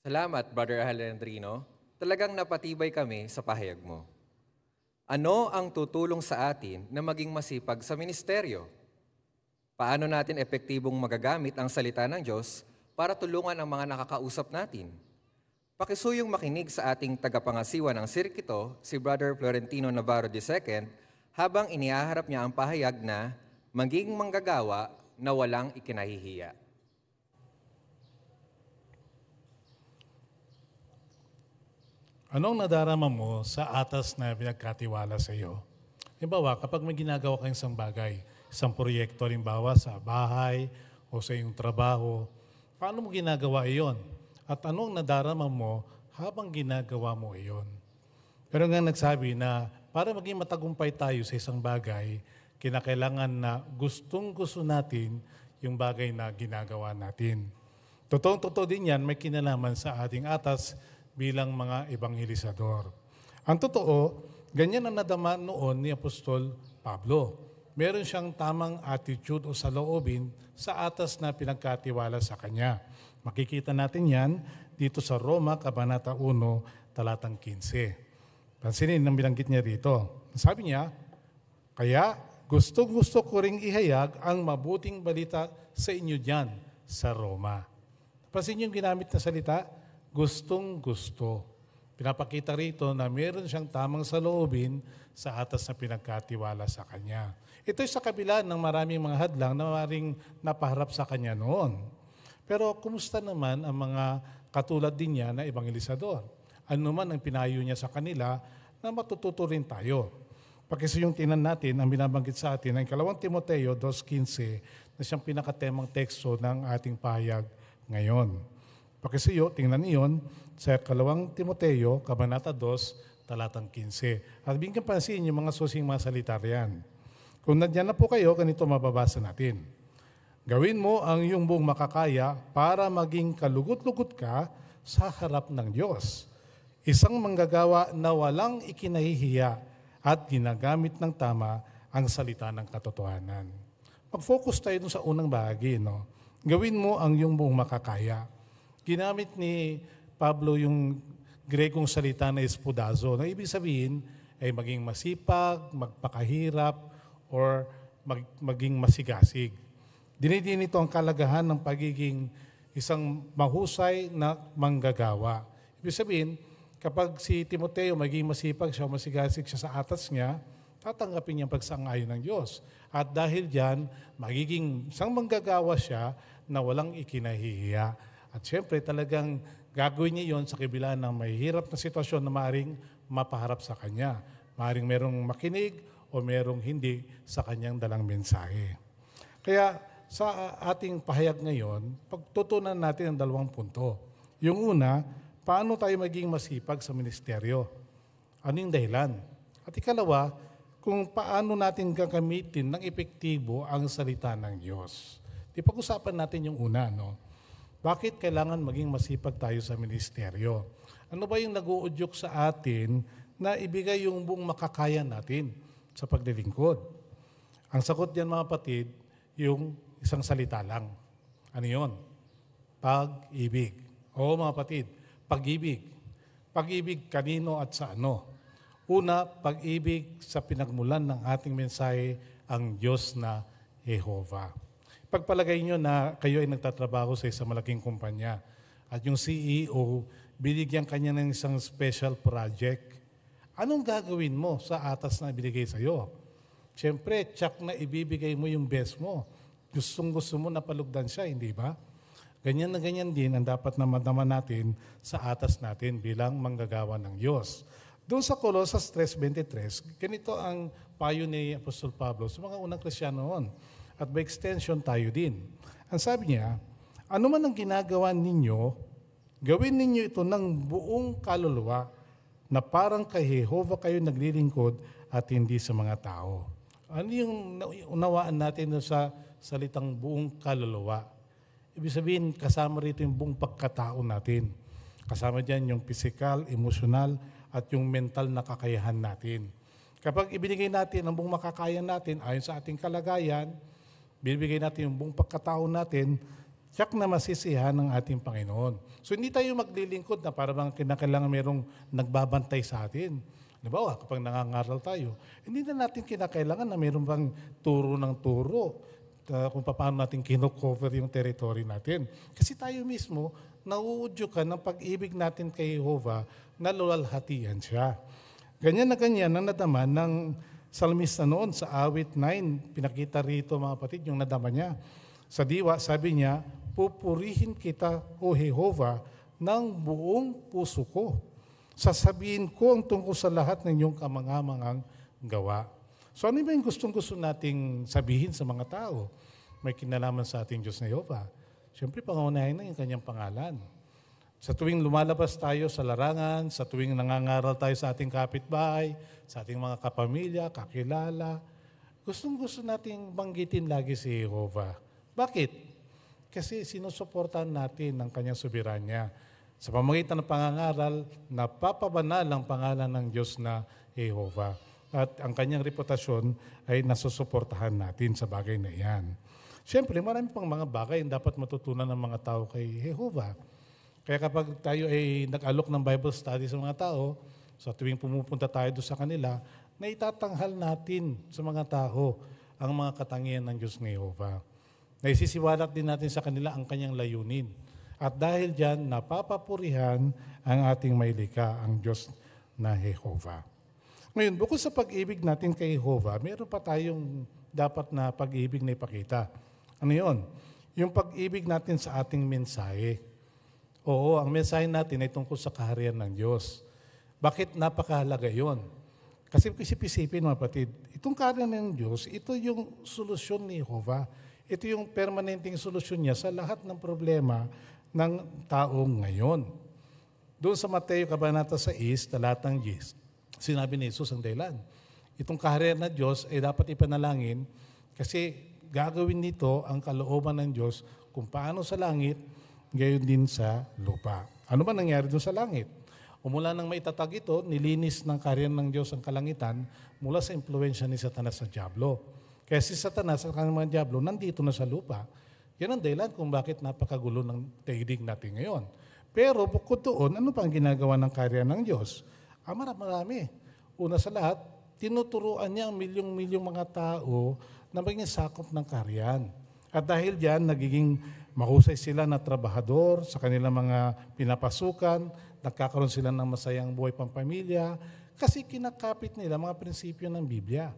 Salamat, Brother Alejandrino. Talagang napatibay kami sa pahayag mo. Ano ang tutulong sa atin na maging masipag sa ministeryo? Paano natin epektibong magagamit ang salita ng Diyos para tulungan ang mga nakakausap natin? Pakisuyong makinig sa ating tagapangasiwa ng sirkito, si Brother Florentino Navarro II, habang inihaharap niya ang pahayag na maging manggagawa na walang ikinahihiya. Anong nadarama mo sa atas na pinagkatiwala sa iyo? Halimbawa, kapag may ginagawa kayong isang bagay, isang proyekto, halimbawa sa bahay o sa iyong trabaho, paano mo ginagawa iyon? At anong nadarama mo habang ginagawa mo iyon? Pero nga nagsabi na para maging matagumpay tayo sa isang bagay, kinakailangan na gustong-gusto natin yung bagay na ginagawa natin. Totoong-totoo din yan, may kinalaman sa ating atas bilang mga ebanghelisador. Ang totoo, ganyan ang nadama noon ni Apostol Pablo. Meron siyang tamang attitude o saloobin sa atas na pinagkatiwala sa kanya. Makikita natin yan dito sa Roma, Kabanata 1, talatang 15. Pansinin ang binanggit niya dito. Sabi niya, kaya gusto ko ring ihayag ang mabuting balita sa inyo dyan sa Roma. Pansin yung ginamit na salita, gustong-gusto. Pinapakita rito na meron siyang tamang saloobin sa atas na pinagkatiwala sa kanya. Ito'y sa kabila ng maraming mga hadlang na maring napaharap sa kanya noon. Pero kumusta naman ang mga katulad din niya na ebanghelisador? Ano man ang pinayo niya sa kanila na matututo rin tayo. Pagkasi yung tinan natin, ang binabanggit sa atin ay 2 Timoteo 2.15 na siyang pinakatemang teksto ng ating pahayag ngayon. Pagkasiyo, tingnan niyon sa 2 Timoteo, Kabanata 2, talatang 15. At bigyan pansin yung mga susing mga salita riyan. Kung nandiyan na po kayo, ganito mababasa natin. Gawin mo ang iyong buong makakaya para maging kalugot-lugot ka sa harap ng Diyos. Isang manggagawa na walang ikinahihiya at ginagamit ng tama ang salita ng katotohanan. Mag-focus tayo dun sa unang bahagi. No? Gawin mo ang iyong buong makakaya. Ginamit ni Pablo yung Grekong salita na espudazo, na ibig sabihin ay maging masipag, magpakahirap, or maging masigasig. Dinidin ito ang kalagahan ng pagiging isang mahusay na manggagawa. Ibig sabihin, kapag si Timoteo maging masipag siya, masigasig siya sa atas niya, tatanggapin niya ang pagsang-ayon ng Diyos. At dahil diyan, magiging isang manggagawa siya na walang ikinahihiya. At syempre, talagang gagawin niya yon sa kabila ng mahihirap na sitwasyon na maaaring mapaharap sa kanya. Maaaring merong makinig o merong hindi sa kanyang dalang mensahe. Kaya sa ating pahayag ngayon, pagtutunan natin ang 2 punto. Yung una, paano tayo maging masipag sa ministeryo? Ano yung dahilan? At ikalawa, kung paano natin gagamitin ng epektibo ang salita ng Diyos. Di pag-usapan natin yung una, no? Bakit kailangan maging masipag tayo sa ministeryo? Ano ba yung nag-uudyok sa atin na ibigay yung buong makakaya natin sa paglilingkod? Ang sagot diyan mga kapatid, yung isang salita lang. Ano yun? Pag-ibig. Oo mga kapatid, pag-ibig. Pag-ibig kanino at sa ano? Una, pag-ibig sa pinagmulan ng ating mensahe, ang Diyos na Jehovah. Pagpalagay nyo na kayo ay nagtatrabaho sa isang malaking kumpanya at yung CEO, binigyan kanya ng isang special project. Anong gagawin mo sa atas na binigay sa'yo? Siyempre, tsak na ibibigay mo yung best mo. Gustong-gusto mo na palugdan siya, hindi ba? Ganyan na ganyan din ang dapat na madama natin sa atas natin bilang manggagawa ng Diyos. Doon sa Colosas 3.23, ganito ang payo ni Apostol Pablo sa mga unang Kristyano noon. At by extension tayo din. Ang sabi niya, ano man ang ginagawa ninyo, gawin ninyo ito ng buong kaluluwa na parang kay Jehovah kayo naglilingkod at hindi sa mga tao. Ano yung unawaan natin sa salitang buong kaluluwa? Ibig sabihin, kasama rito yung buong pagkatao natin. Kasama dyan yung physical, emotional, at yung mental na kakayahan natin. Kapag ibinigay natin ang buong makakaya natin ayon sa ating kalagayan, bibigay natin yung buong pagkatao natin, tiyak na masisiyahan ng ating Panginoon. So hindi tayo maglilingkod na para bang kinakailangan merong nagbabantay sa atin. Halimbawa, kapag nangangaral tayo, hindi na natin kinakailangan na meron bang turo ng turo kung paano natin kino-cover yung territory natin. Kasi tayo mismo, nauudyokan ng pag-ibig natin kay Jehovah na luwalhatian siya. Ganyan na ganyan ang nadama ng salmista noon sa awit 9, pinakita rito mga kapatid yung nadama niya. Sa diwa, sabi niya, pupurihin kita, O Jehovah, ng buong puso ko. Sasabihin ko ang tungkol sa lahat ng iyong kamangamangang gawa. So ano ba yung gustong-gusto nating sabihin sa mga tao? May kinalaman sa ating Diyos na Jehovah. Siyempre, pangunahin na yung kanyang pangalan. Sa tuwing lumalabas tayo sa larangan, sa tuwing nangangaral tayo sa ating kapitbahay, sa ating mga kapamilya, kakilala, gustong-gusto nating banggitin lagi si Jehovah. Bakit? Kasi sinusuportahan natin ang kanyang soberanya. Sa pamamagitan ng pangangaral, napapabanal ang pangalan ng Diyos na Jehovah. At ang kanyang reputasyon ay nasusuportahan natin sa bagay na iyan. Siyempre, marami pang mga bagay ang dapat matutunan ng mga tao kay Jehovah. Kaya kapag tayo ay nag-alok ng Bible study sa mga tao, sa tuwing pumupunta tayo doon sa kanila, na itatanghal natin sa mga tao ang mga katangian ng Diyos ng Jehovah. Na isisiwalat din natin sa kanila ang kanyang layunin. At dahil dyan, napapapurihan ang ating mailika, ang Diyos na Jehovah. Ngayon, bukod sa pag-ibig natin kay Jehovah, meron pa tayong dapat na pag-ibig na ipakita. Ano yun? Yung pag-ibig natin sa ating mensahe. Oo, ang mensahe natin ay tungkol sa kaharian ng Diyos. Bakit napakahalaga yun? Kasi isip-isipin mga kapatid, itong kaharian ng Diyos, ito yung solusyon ni Jehovah. Ito yung permanenteng solusyon niya sa lahat ng problema ng taong ngayon. Doon sa Mateo Kabanata 6, talatang 10, sinabi ni Jesus ang dahilan. Itong kaharian ng Diyos ay dapat ipanalangin kasi gagawin nito ang kalooban ng Diyos kung paano sa langit, gayon din sa lupa. Ano ba nangyari doon sa langit? Umula nang maitatag ito, nilinis ng kaharian ng Diyos ang kalangitan mula sa impluensya ni Satanas sa Diablo. Kaya si Satanas at ang mga Diablo nandito na sa lupa. Yan ang dahilan kung bakit napakagulo ng daigdig natin ngayon. Pero bukod doon, ano pa ang ginagawa ng kaharian ng Diyos? Marami. Una sa lahat, tinuturuan niya ang milyong-milyong mga tao na maging sakop ng kaharian. At dahil diyan, nagiging mahusay sila na trabahador sa kanilang mga pinapasukan, nagkakaroon sila ng masayang buhay pampamilya, kasi kinakapit nila mga prinsipyo ng Biblia.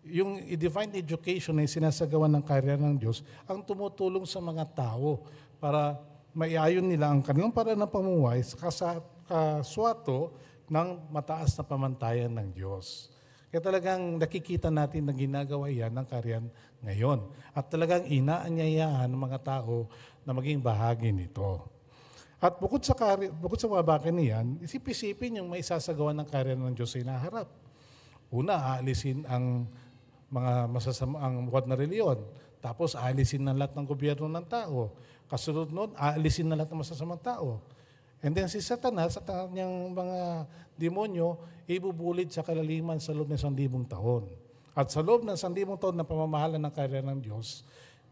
Yung divine education na sinasagawa ng kaharian ng Diyos, ang tumutulong sa mga tao para maiayon nila ang kanilang paraan ng pamumuhay sa kaswato ng mataas na pamantayan ng Diyos. Kaya talagang nakikita natin na ginagawa yan ng kaharian ngayon. At talagang inaanyayahan ng mga tao na maging bahagi nito. At bukod sa mga bagay niyan, isip-isipin yung may sasagawa ng kaharian ng Diyos ay naharap. Una, aalisin ang mga ang buhat na reliyon. Tapos, aalisin na lahat ng gobyerno ng tao. Kasunod nun, aalisin na lahat ng masasamang tao. And then si Satanas at kanyang mga demonyo, ibubulid sa kalaliman sa loob ng 1,000 taon. At sa loob ng 1,000 taon na pamamahala ng kaharian ng Diyos,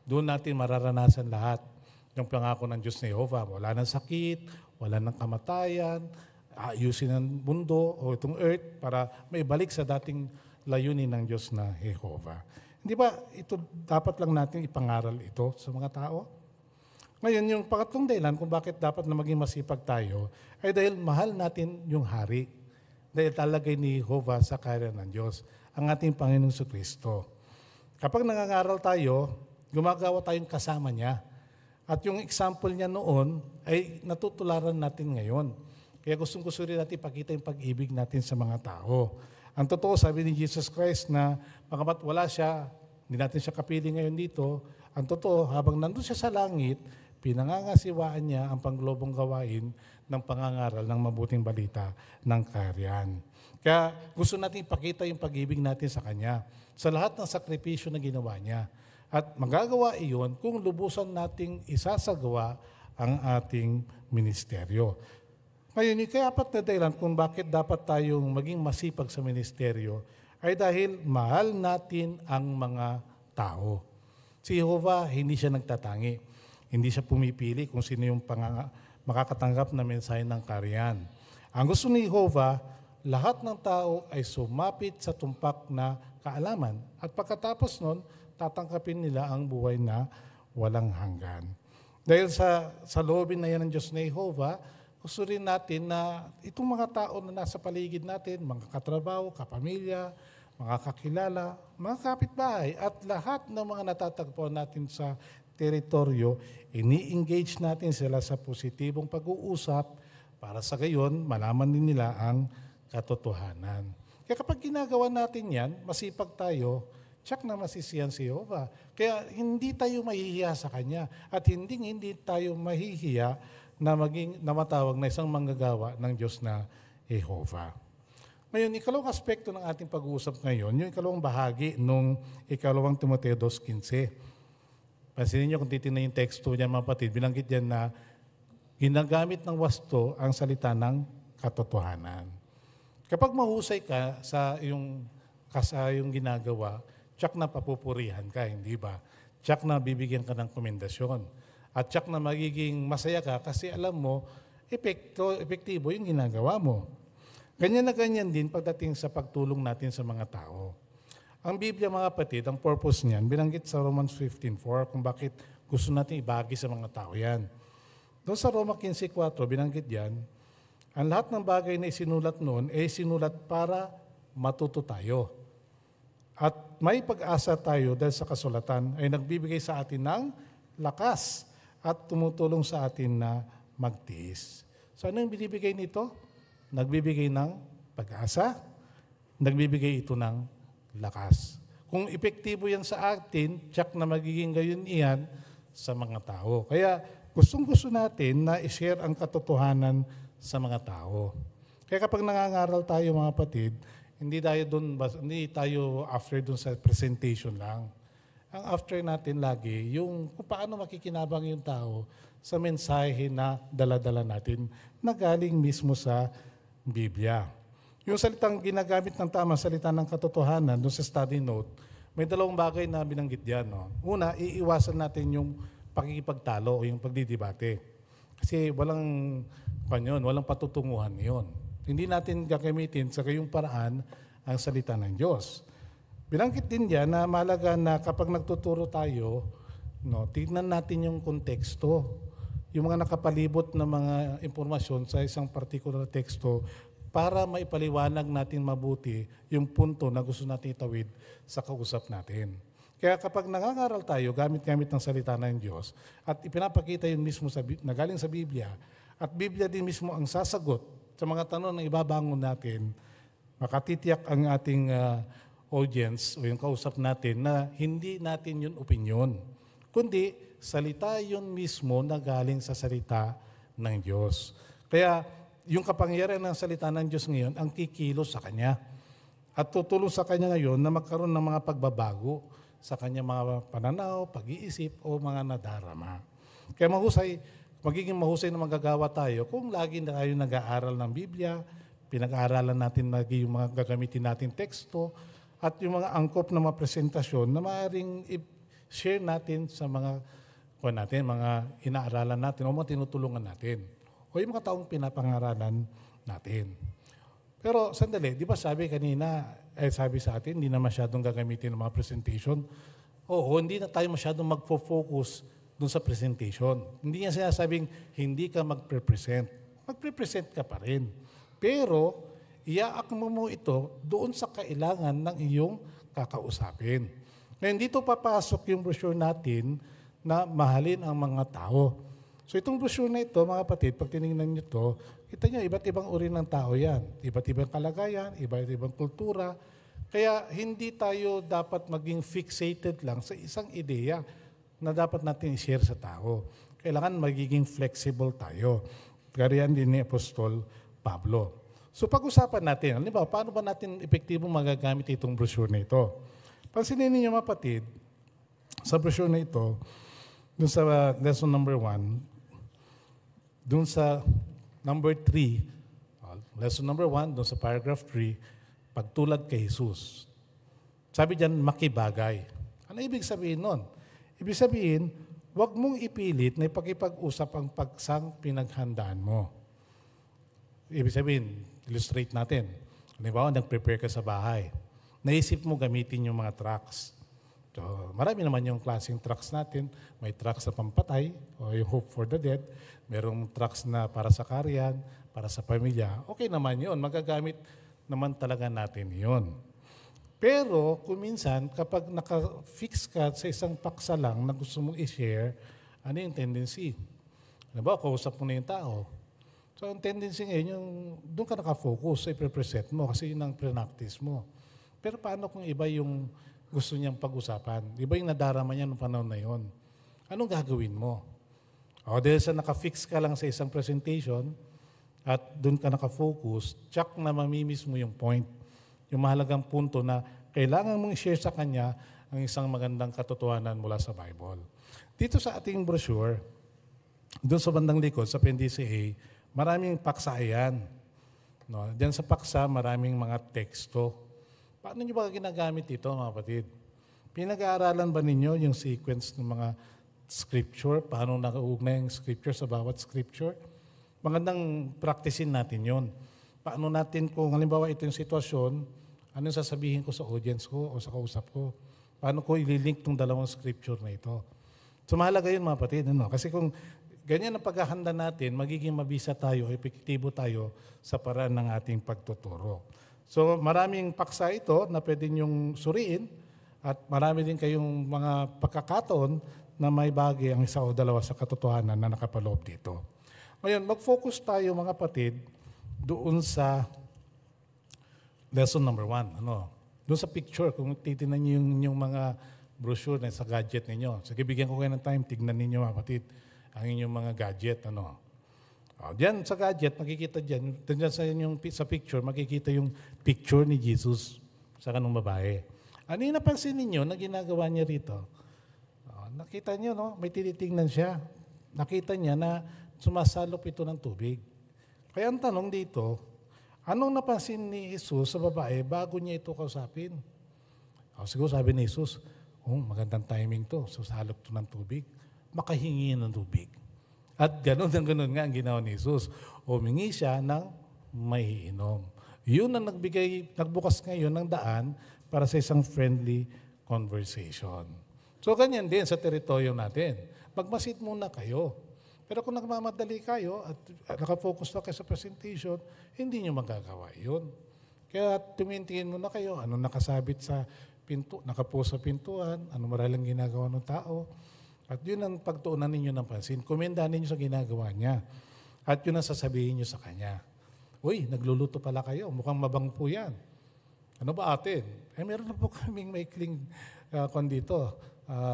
doon natin mararanasan lahat yung pangako ng Diyos na Jehovah. Wala ng sakit, wala ng kamatayan, ayusin ang mundo o itong earth para maibalik sa dating layunin ng Diyos na Jehovah. Hindi ba ito dapat lang natin ipangaral ito sa mga tao? Ngayon, yung pangatlong dahilan kung bakit dapat na maging masipag tayo ay dahil mahal natin yung hari. Dahil talagay ni Jehovah sa kaharian ng Diyos, ang ating Panginoong Kristo. Kapag nangangaral tayo, gumagawa tayong kasama niya. At yung example niya noon ay natutularan natin ngayon. Kaya gustong-gusto rin natin ipakita yung pag-ibig natin sa mga tao. Ang totoo, sabi ni Jesus Christ na bagamat wala siya, hindi natin siya kapili ngayon dito, ang totoo, habang nandun siya sa langit, pinangangasiwaan niya ang pangglobong gawain ng pangangaral ng mabuting balita ng kaharian. Kaya gusto natin ipakita yung pag-ibig natin sa Kanya sa lahat ng sakripisyo na ginawa niya. At magagawa iyon kung lubusan nating isasagawa ang ating ministeryo. Ngayon, yung kaya-apat na dahilan kung bakit dapat tayong maging masipag sa ministeryo ay dahil mahal natin ang mga tao. Si Jehovah, hindi siya nagtatangi. Hindi siya pumipili kung sino yung makakatanggap na mensahe ng kaharian. Ang gusto ni Jehovah, lahat ng tao ay sumapit sa tumpak na kaalaman. At pagkatapos nun, tatangkapin nila ang buhay na walang hanggan. Dahil sa loobin na yan ng Diyos na Jehovah, gusto rin natin na itong mga tao na nasa paligid natin, mga katrabaho, kapamilya, mga kakilala, mga kapitbahay, at lahat ng mga natatagpuan natin sa teritoryo, ini-engage natin sila sa positibong pag-uusap para sa gayon, malaman din nila ang katotohanan. Kaya kapag ginagawa natin yan, masipag tayo, tsak na masisiyan si Jehovah. Kaya hindi tayo mahihiya sa Kanya at hindi tayo mahihiya na matawag na isang manggagawa ng Diyos na Jehovah. Ngayon, ikalawang aspekto ng ating pag-uusap ngayon, yung ikalawang bahagi nung ikalawang Timoteo 2:15. Pansinin niyo kung titignan yung teksto niya mga kapatid, binanggit yan na ginagamit ng wasto ang salita ng katotohanan. Kapag mahusay ka sa iyong ginagawa, tsak na papupurihan ka, hindi ba? Tsak na bibigyan ka ng komendasyon. At tsak na magiging masaya ka kasi alam mo, epektibo yung ginagawa mo. Ganyan na ganyan din pagdating sa pagtulong natin sa mga tao. Ang Biblia, mga kapatid, ang purpose niyan, binanggit sa Romans 15:4 kung bakit gusto natin ibagi sa mga tao yan. Doon sa Roma 15:4, binanggit yan, ang lahat ng bagay na isinulat noon ay sinulat para matuto tayo. At may pag-asa tayo dahil sa kasulatan ay nagbibigay sa atin ng lakas at tumutulong sa atin na magtiis. So ano yung binibigay nito? Nagbibigay ng pag-asa, nagbibigay ito ng lakas. Kung epektibo yan sa atin, tsak na magiging gayon iyan sa mga tao. Kaya gustong-gusto natin na i-share ang katotohanan sa mga tao. Kaya kapag nangangaral tayo mga kapatid, hindi tayo after dun sa presentation lang. Ang after natin lagi, yung kung paano makikinabang yung tao sa mensahe na dala-dala natin na galing mismo sa Biblia. Yung salitang ginagamit ng tamang salita ng katotohanan doon sa study note, may dalawang bagay na binanggit diyan. No? Una, iiwasan natin yung pakikipagtalo o yung pagdidebate. Kasi walang patutunguhan yon. Hindi natin gagamitin sa kayong paraan ang salita ng Diyos. Binanggit din diyan na mahalaga na kapag nagtuturo tayo, tignan natin yung konteksto, yung mga nakapalibot na mga impormasyon sa isang particular teksto para maipaliwanag natin mabuti yung punto na gusto natin itawid sa kausap natin. Kaya kapag nangangaral tayo, gamit-gamit ng salita ng Diyos, at ipinapakita yun mismo na galing sa Biblia, at Biblia din mismo ang sasagot sa mga tanong na ibabangon natin, makatitiyak ang ating audience o yung kausap natin na hindi natin yun opinyon, kundi salita yun mismo na galing sa salita ng Diyos. Kaya yung kapangyarihan ng salita ng Diyos ngayon ang kikilos sa Kanya at tutulong sa Kanya ngayon na magkaroon ng mga pagbabago sa Kanya mga pananaw, pag-iisip o mga nadarama. Kaya magiging mahusay na magagawa tayo kung lagi na tayo nag-aaral ng Biblia, pinag-aaralan natin lagi yung mga gagamitin natin teksto at yung mga angkop na mga presentasyon na maaaring i-share natin sa mga inaaralan natin o mga tinutulungan natin o yung mga taong pinapangaralan natin. Pero sandali, di ba sabi sa atin, hindi na masyadong gagamitin ng mga presentation. Oo, hindi na tayo masyadong magfo-focus dun sa presentation. Hindi niya sinasabing hindi ka magpre-present. Magpre-present ka pa rin. Pero, iaakmo mo ito doon sa kailangan ng iyong kakausapin. Ngayon, dito papasok yung brochure natin na mahalin ang mga tao. So itong brochure na ito, mga kapatid, pag tinignan nyo ito, kita nyo, iba't ibang uri ng tao yan. Iba't ibang kalagayan, iba't ibang kultura. Kaya hindi tayo dapat maging fixated lang sa isang ideya na dapat natin i-share sa tao. Kailangan magiging flexible tayo. Gariyan din ni Apostol Pablo. So pag-usapan natin, paano ba natin epektibo magagamit itong brochure na ito? Pansinin niyo mga kapatid, sa brochure na ito, dun sa lesson number 1, dun sa number 3, lesson number 1, dun sa paragraph 3, pagtulad kay Jesus. Sabi diyan, makibagay. Ano ibig sabihin nun? Ibig sabihin, huwag mong ipilit na ipag-usap ang pagsang pinaghandaan mo. Ibig sabihin, illustrate natin. Halimbawa, nag-prepare ka sa bahay. Naisip mo gamitin yung mga trucks. So, marami naman yung klaseng trucks natin. May trucks na pampatay, o yung Hope for the Dead. Merong trucks na para sa karyan, para sa pamilya. Okay naman yun. Magagamit naman talaga natin yun. Pero, kung minsan, kapag naka-fix ka sa isang paksa lang na gusto mong i-share, ano yung tendency? Halimbawa, kausap mo na yung tao. So, ang tendency ngayon, yung doon ka nakafocus sa i-present mo kasi yun ang pre-practice mo. Pero paano kung iba yung gusto niyang pag-usapan? Iba yung nadarama niya noong panahon na yon. Anong gagawin mo? O dahil sa nakafix ka lang sa isang presentation at doon ka nakafocus, tsak na mamimiss mo yung point. Yung mahalagang punto na kailangan mong i-share sa kanya ang isang magandang katotohanan mula sa Bible. Dito sa ating brochure, doon sa bandang likod, sa appendice A, maraming paksa yan. No? Diyan sa paksa, maraming mga teksto. Paano nyo ba ginagamit ito, mga kapatid? Pinag-aaralan ba ninyo yung sequence ng mga scripture? Paano nakaugnay yung scripture sa bawat scripture? Magandang practicein natin yon. Paano natin, kung halimbawa ito yung sitwasyon, ano yung sasabihin ko sa audience ko o sa kausap ko? Paano ko ililink tong dalawang scripture na ito? So mahalaga yun, mga kapatid. Ano? Kasi kung ganyan ang paghahanda natin, magiging mabisa tayo, epektibo tayo sa paraan ng ating pagtuturo. So maraming paksa ito na pwede niyong suriin at marami din kayong mga pagkakataon na may bagay ang isa o dalawa sa katotohanan na nakapaloob dito. Ngayon, mag-focus tayo mga kapatid doon sa lesson number 1. Doon sa picture, kung titinan niyo yung mga brochure na sa gadget ninyo. Sige, bigyan ko kayo ng time, tignan ninyo mga kapatid ang inyong mga gadget. Diyan sa gadget, makikita diyan sa picture, makikita yung picture ni Jesus sa kanong babae. Ano yung napansin ninyo na ginagawa niya rito? Nakita niyo, no? May tinitingnan siya. Nakita niya na sumasalop ito ng tubig. Kaya ang tanong dito, anong napansin ni Jesus sa babae bago niya ito kausapin? Siguro sabi ni Jesus, magandang timing to, susalop ito ng tubig. Makahingi ng tubig. At gano'n nga ang ginawa ni Jesus. Humingi siya ng may inom. Yun ang nagbukas ngayon ng daan para sa isang friendly conversation. So ganyan din sa teritoryo natin. Magmasid muna kayo. Pero kung nagmamadali kayo at nakafocus na kayo sa presentation, hindi nyo magagawa yun. Kaya tumintingin muna kayo, ano nakasabit sa nakapost sa pintuan, ano maralang ginagawa ng tao. At yun ang pagtuunan ninyo ng pansin. Komenda ninyo sa ginagawa niya. At yun ang sasabihin nyo sa kanya. Uy, nagluluto pala kayo. Mukhang mabang po yan. Ano ba atin? Meron na po kaming maikling dito,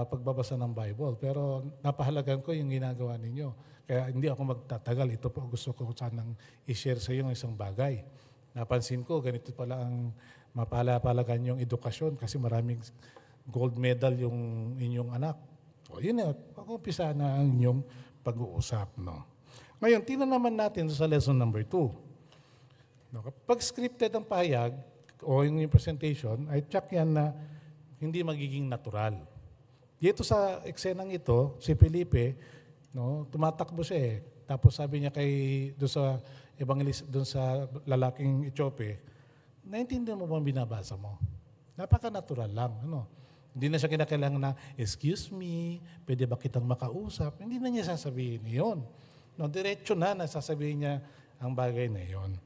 pagbabasa ng Bible. Pero napahalagan ko yung ginagawa ninyo. Kaya hindi ako magtatagal. Ito po gusto ko sanang i-share sa iyo ng isang bagay. Napansin ko, ganito pala ang mapalapalagan yung edukasyon kasi maraming gold medal yung inyong anak. O yun na, pag-umpisa na ang inyong pag-uusap. No? Ngayon, tingnan naman natin sa lesson number 2. No, pag scripted ang pahayag o yung presentation, ay check yan na hindi magiging natural. Dito sa eksenang ito, si Felipe, no, tumatakbo siya . Tapos sabi niya doon sa doon sa lalaking Etiope, naintindihan mo ba ang binabasa mo? Napaka-natural lang. Hindi na siya kinakailangan na, excuse me, pwede ba kitang makausap? Hindi na niya sasabihin yun. Diretso na sasabihin niya ang bagay na yun.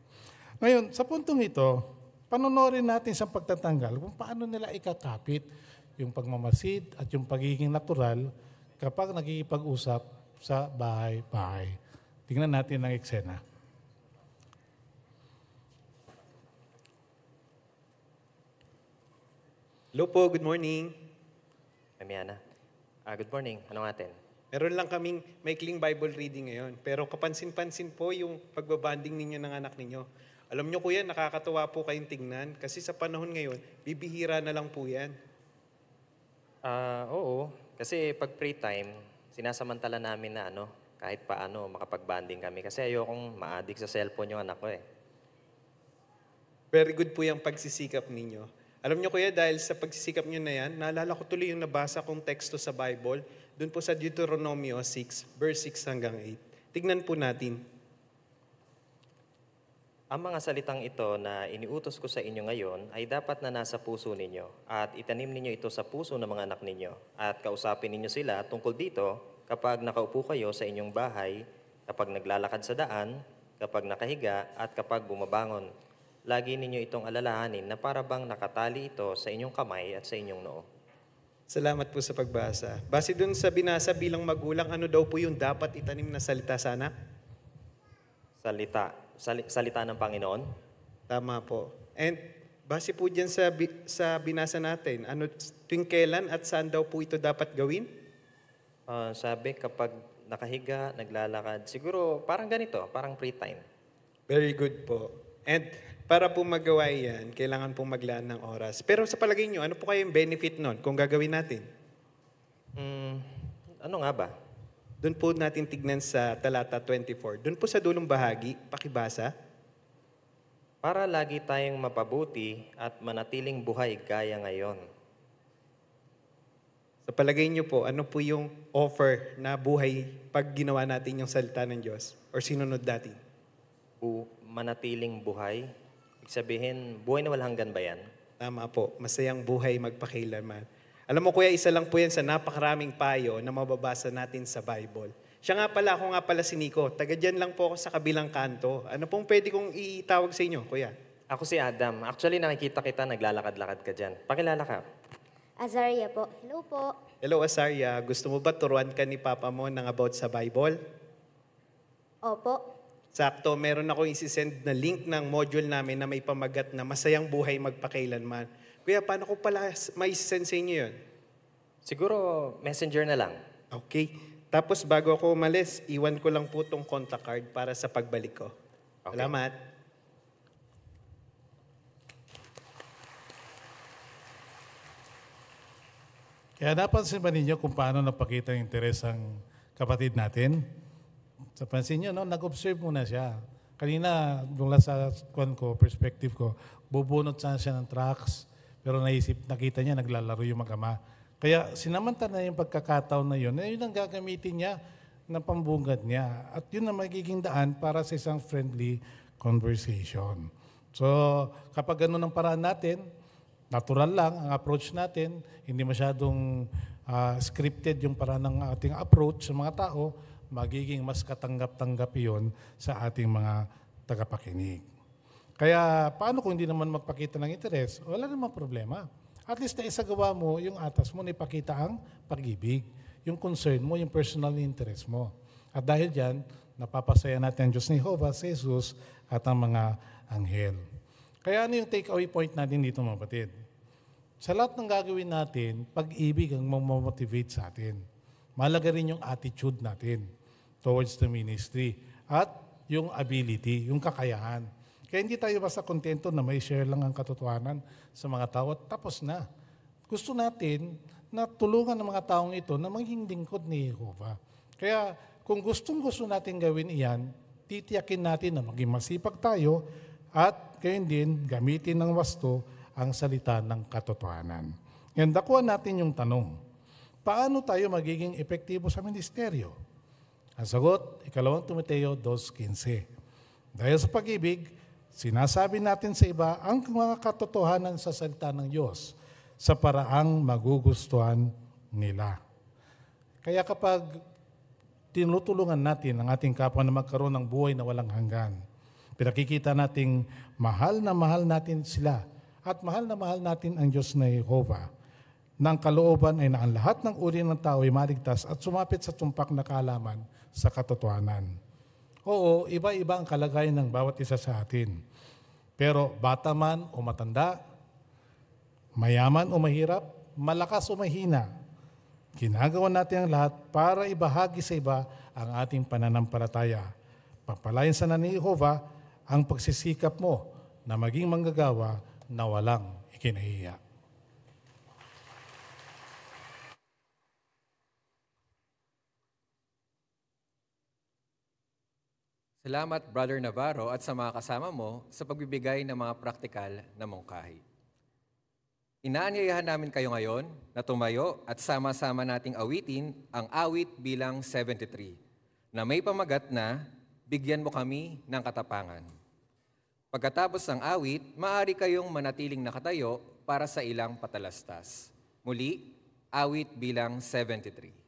Ngayon, sa puntong ito, panonorin natin sa pagtatanggal kung paano nila ikakapit yung pagmamasid at yung pagiging natural kapag nagkikipag-usap sa bahay-bahay. Tingnan natin ang eksena. Hello po, good morning. Amiana. Good morning. Ano natin? Meron lang kaming maikling Bible reading ngayon. Pero kapansin-pansin po yung pagbabanding ninyo ng anak ninyo. Alam nyo kuya, nakakatuwa po kayong tingnan. Kasi sa panahon ngayon, bibihira na lang po yan. Oo. Kasi pag free time, sinasamantala namin na kahit paano makapag-banding kami. Kasi ayokong ma-addict sa cellphone yung anak ko . Very good po yung pagsisikap ninyo. Alam nyo kuya, dahil sa pagsisikap nyo na yan, naalala ko tuloy yung nabasa kong teksto sa Bible, dun po sa Deuteronomio 6, verse 6 hanggang 8. Tignan po natin. Ang mga salitang ito na iniutos ko sa inyo ngayon ay dapat na nasa puso ninyo at itanim ninyo ito sa puso ng mga anak ninyo at kausapin ninyo sila tungkol dito kapag nakaupo kayo sa inyong bahay, kapag naglalakad sa daan, kapag nakahiga at kapag bumabangon. Lagi ninyo itong alalahanin na para bang nakatali ito sa inyong kamay at sa inyong noo. Salamat po sa pagbasa. Base dun sa binasa bilang magulang, ano daw po yung dapat itanim na salita sa anak? Salita ng Panginoon? Tama po. And base po dyan sa binasa natin, tuwing kailan at saan daw po ito dapat gawin? Sabi kapag nakahiga, naglalakad. Siguro parang ganito, parang free time. Very good po. And para po magawa yan, kailangan pong maglaan ng oras. Pero sa palagay nyo, ano po kayong benefit nun kung gagawin natin? Ano nga ba? Doon po natin tignan sa talata 24. Doon po sa dulong bahagi, pakibasa. Para lagi tayong mapabuti at manatiling buhay gaya ngayon. Sa palagay nyo po, ano po yung offer na buhay pag ginawa natin yung salita ng Diyos or sinunod natin? Manatiling buhay. Ibig sabihin, buhay na walang hanggan ba yan? Tama po, masayang buhay magpakailanman. Alam mo kuya, isa lang po yan sa napakaraming payo na mababasa natin sa Bible. Siya nga pala, ako nga pala si Nico. Taga dyan lang po ako sa kabilang kanto. Ano pong pwede kong itawag sa inyo, kuya? Ako si Adam. Actually, nakikita kita, naglalakad-lakad ka dyan. Pakilala ka. Azaria po. Hello po. Hello, Azaria. Gusto mo ba turuan ka ni Papa mo ng about sa Bible? Opo. Sakto, meron ako isi-send na link ng module namin na may pamagat na masayang buhay magpakailanman. Kuya, paano ko pala may send sa inyo yun? Siguro, messenger na lang. Okay. Tapos bago ako umalis, iwan ko lang po tong contact card para sa pagbalik ko. Okay. Salamat. Kaya napansin ba ninyo kung paano napakita ng interes ang kapatid natin? Sa pansin nyo, no? Nag-observe muna siya. Kanina, mula sa perspective ko, bubunot sana siya ng tracks, pero nakita niya, naglalaro yung mag-ama. Kaya sinamantala na yung pagkakataon na yun ang gagamitin niya ng pambungad niya. At yun ang magiging daan para sa isang friendly conversation. So, kapag ganun ang paraan natin, natural lang ang approach natin, hindi masyadong scripted yung paraan ng ating approach sa mga tao, magiging mas katanggap-tanggap yun sa ating mga tagapakinig. Kaya paano kung hindi naman magpakita ng interes? Wala namang problema. At least na isagawa mo yung atas mo na ipakita ang pag-ibig, yung concern mo, yung personal interest mo. At dahil dyan, napapasaya natin ang Diyos ni Jehovah, si Jesus, at ang mga anghel. Kaya ano yung take-away point natin dito mga kapatid? Sa lahat ng gagawin natin, pag-ibig ang mamomotivate sa atin. Malaga rin yung attitude natin towards the ministry at yung ability, yung kakayahan. Kaya hindi tayo basta kontento na may share lang ang katotohanan sa mga tao at tapos na. Gusto natin na tulungan ng mga taong ito na maging lingkod ni Jehovah. Kaya kung gustong-gusto natin gawin iyan, titiyakin natin na maging masipag tayo at gayon din gamitin ng wasto ang salita ng katotohanan. Ngayon, dakuan natin yung tanong, paano tayo magiging epektibo sa ministeryo? Ang sagot, 2 Timoteo 2:15. Dahil sa pag-ibig, sinasabi natin sa iba ang mga katotohanan sa salita ng Diyos sa paraang magugustuhan nila. Kaya kapag tinutulungan natin ang ating kapwa na magkaroon ng buhay na walang hanggan, pinakikita nating mahal natin sila at mahal na mahal natin ang Diyos na Jehovah. Nang kalooban ay na ang lahat ng uri ng tao ay maligtas at sumapit sa tumpak na kaalaman sa katotohanan. Oo, iba-iba ang kalagayan ng bawat isa sa atin. Pero bata man o matanda, mayaman o mahirap, malakas o mahina, ginagawa natin ang lahat para ibahagi sa iba ang ating pananampalataya. Pagpalain sana ni Jehovah ang pagsisikap mo na maging manggagawa na walang ikinahiya. Salamat, Brother Navarro, at sa mga kasama mo sa pagbibigay ng mga praktikal na mungkahi. Inaanyayahan namin kayo ngayon na tumayo at sama-sama nating awitin ang awit bilang 73, na may pamagat na bigyan mo kami ng katapangan. Pagkatapos ng awit, maaari kayong manatiling nakatayo para sa ilang patalastas. Muli, awit bilang 73.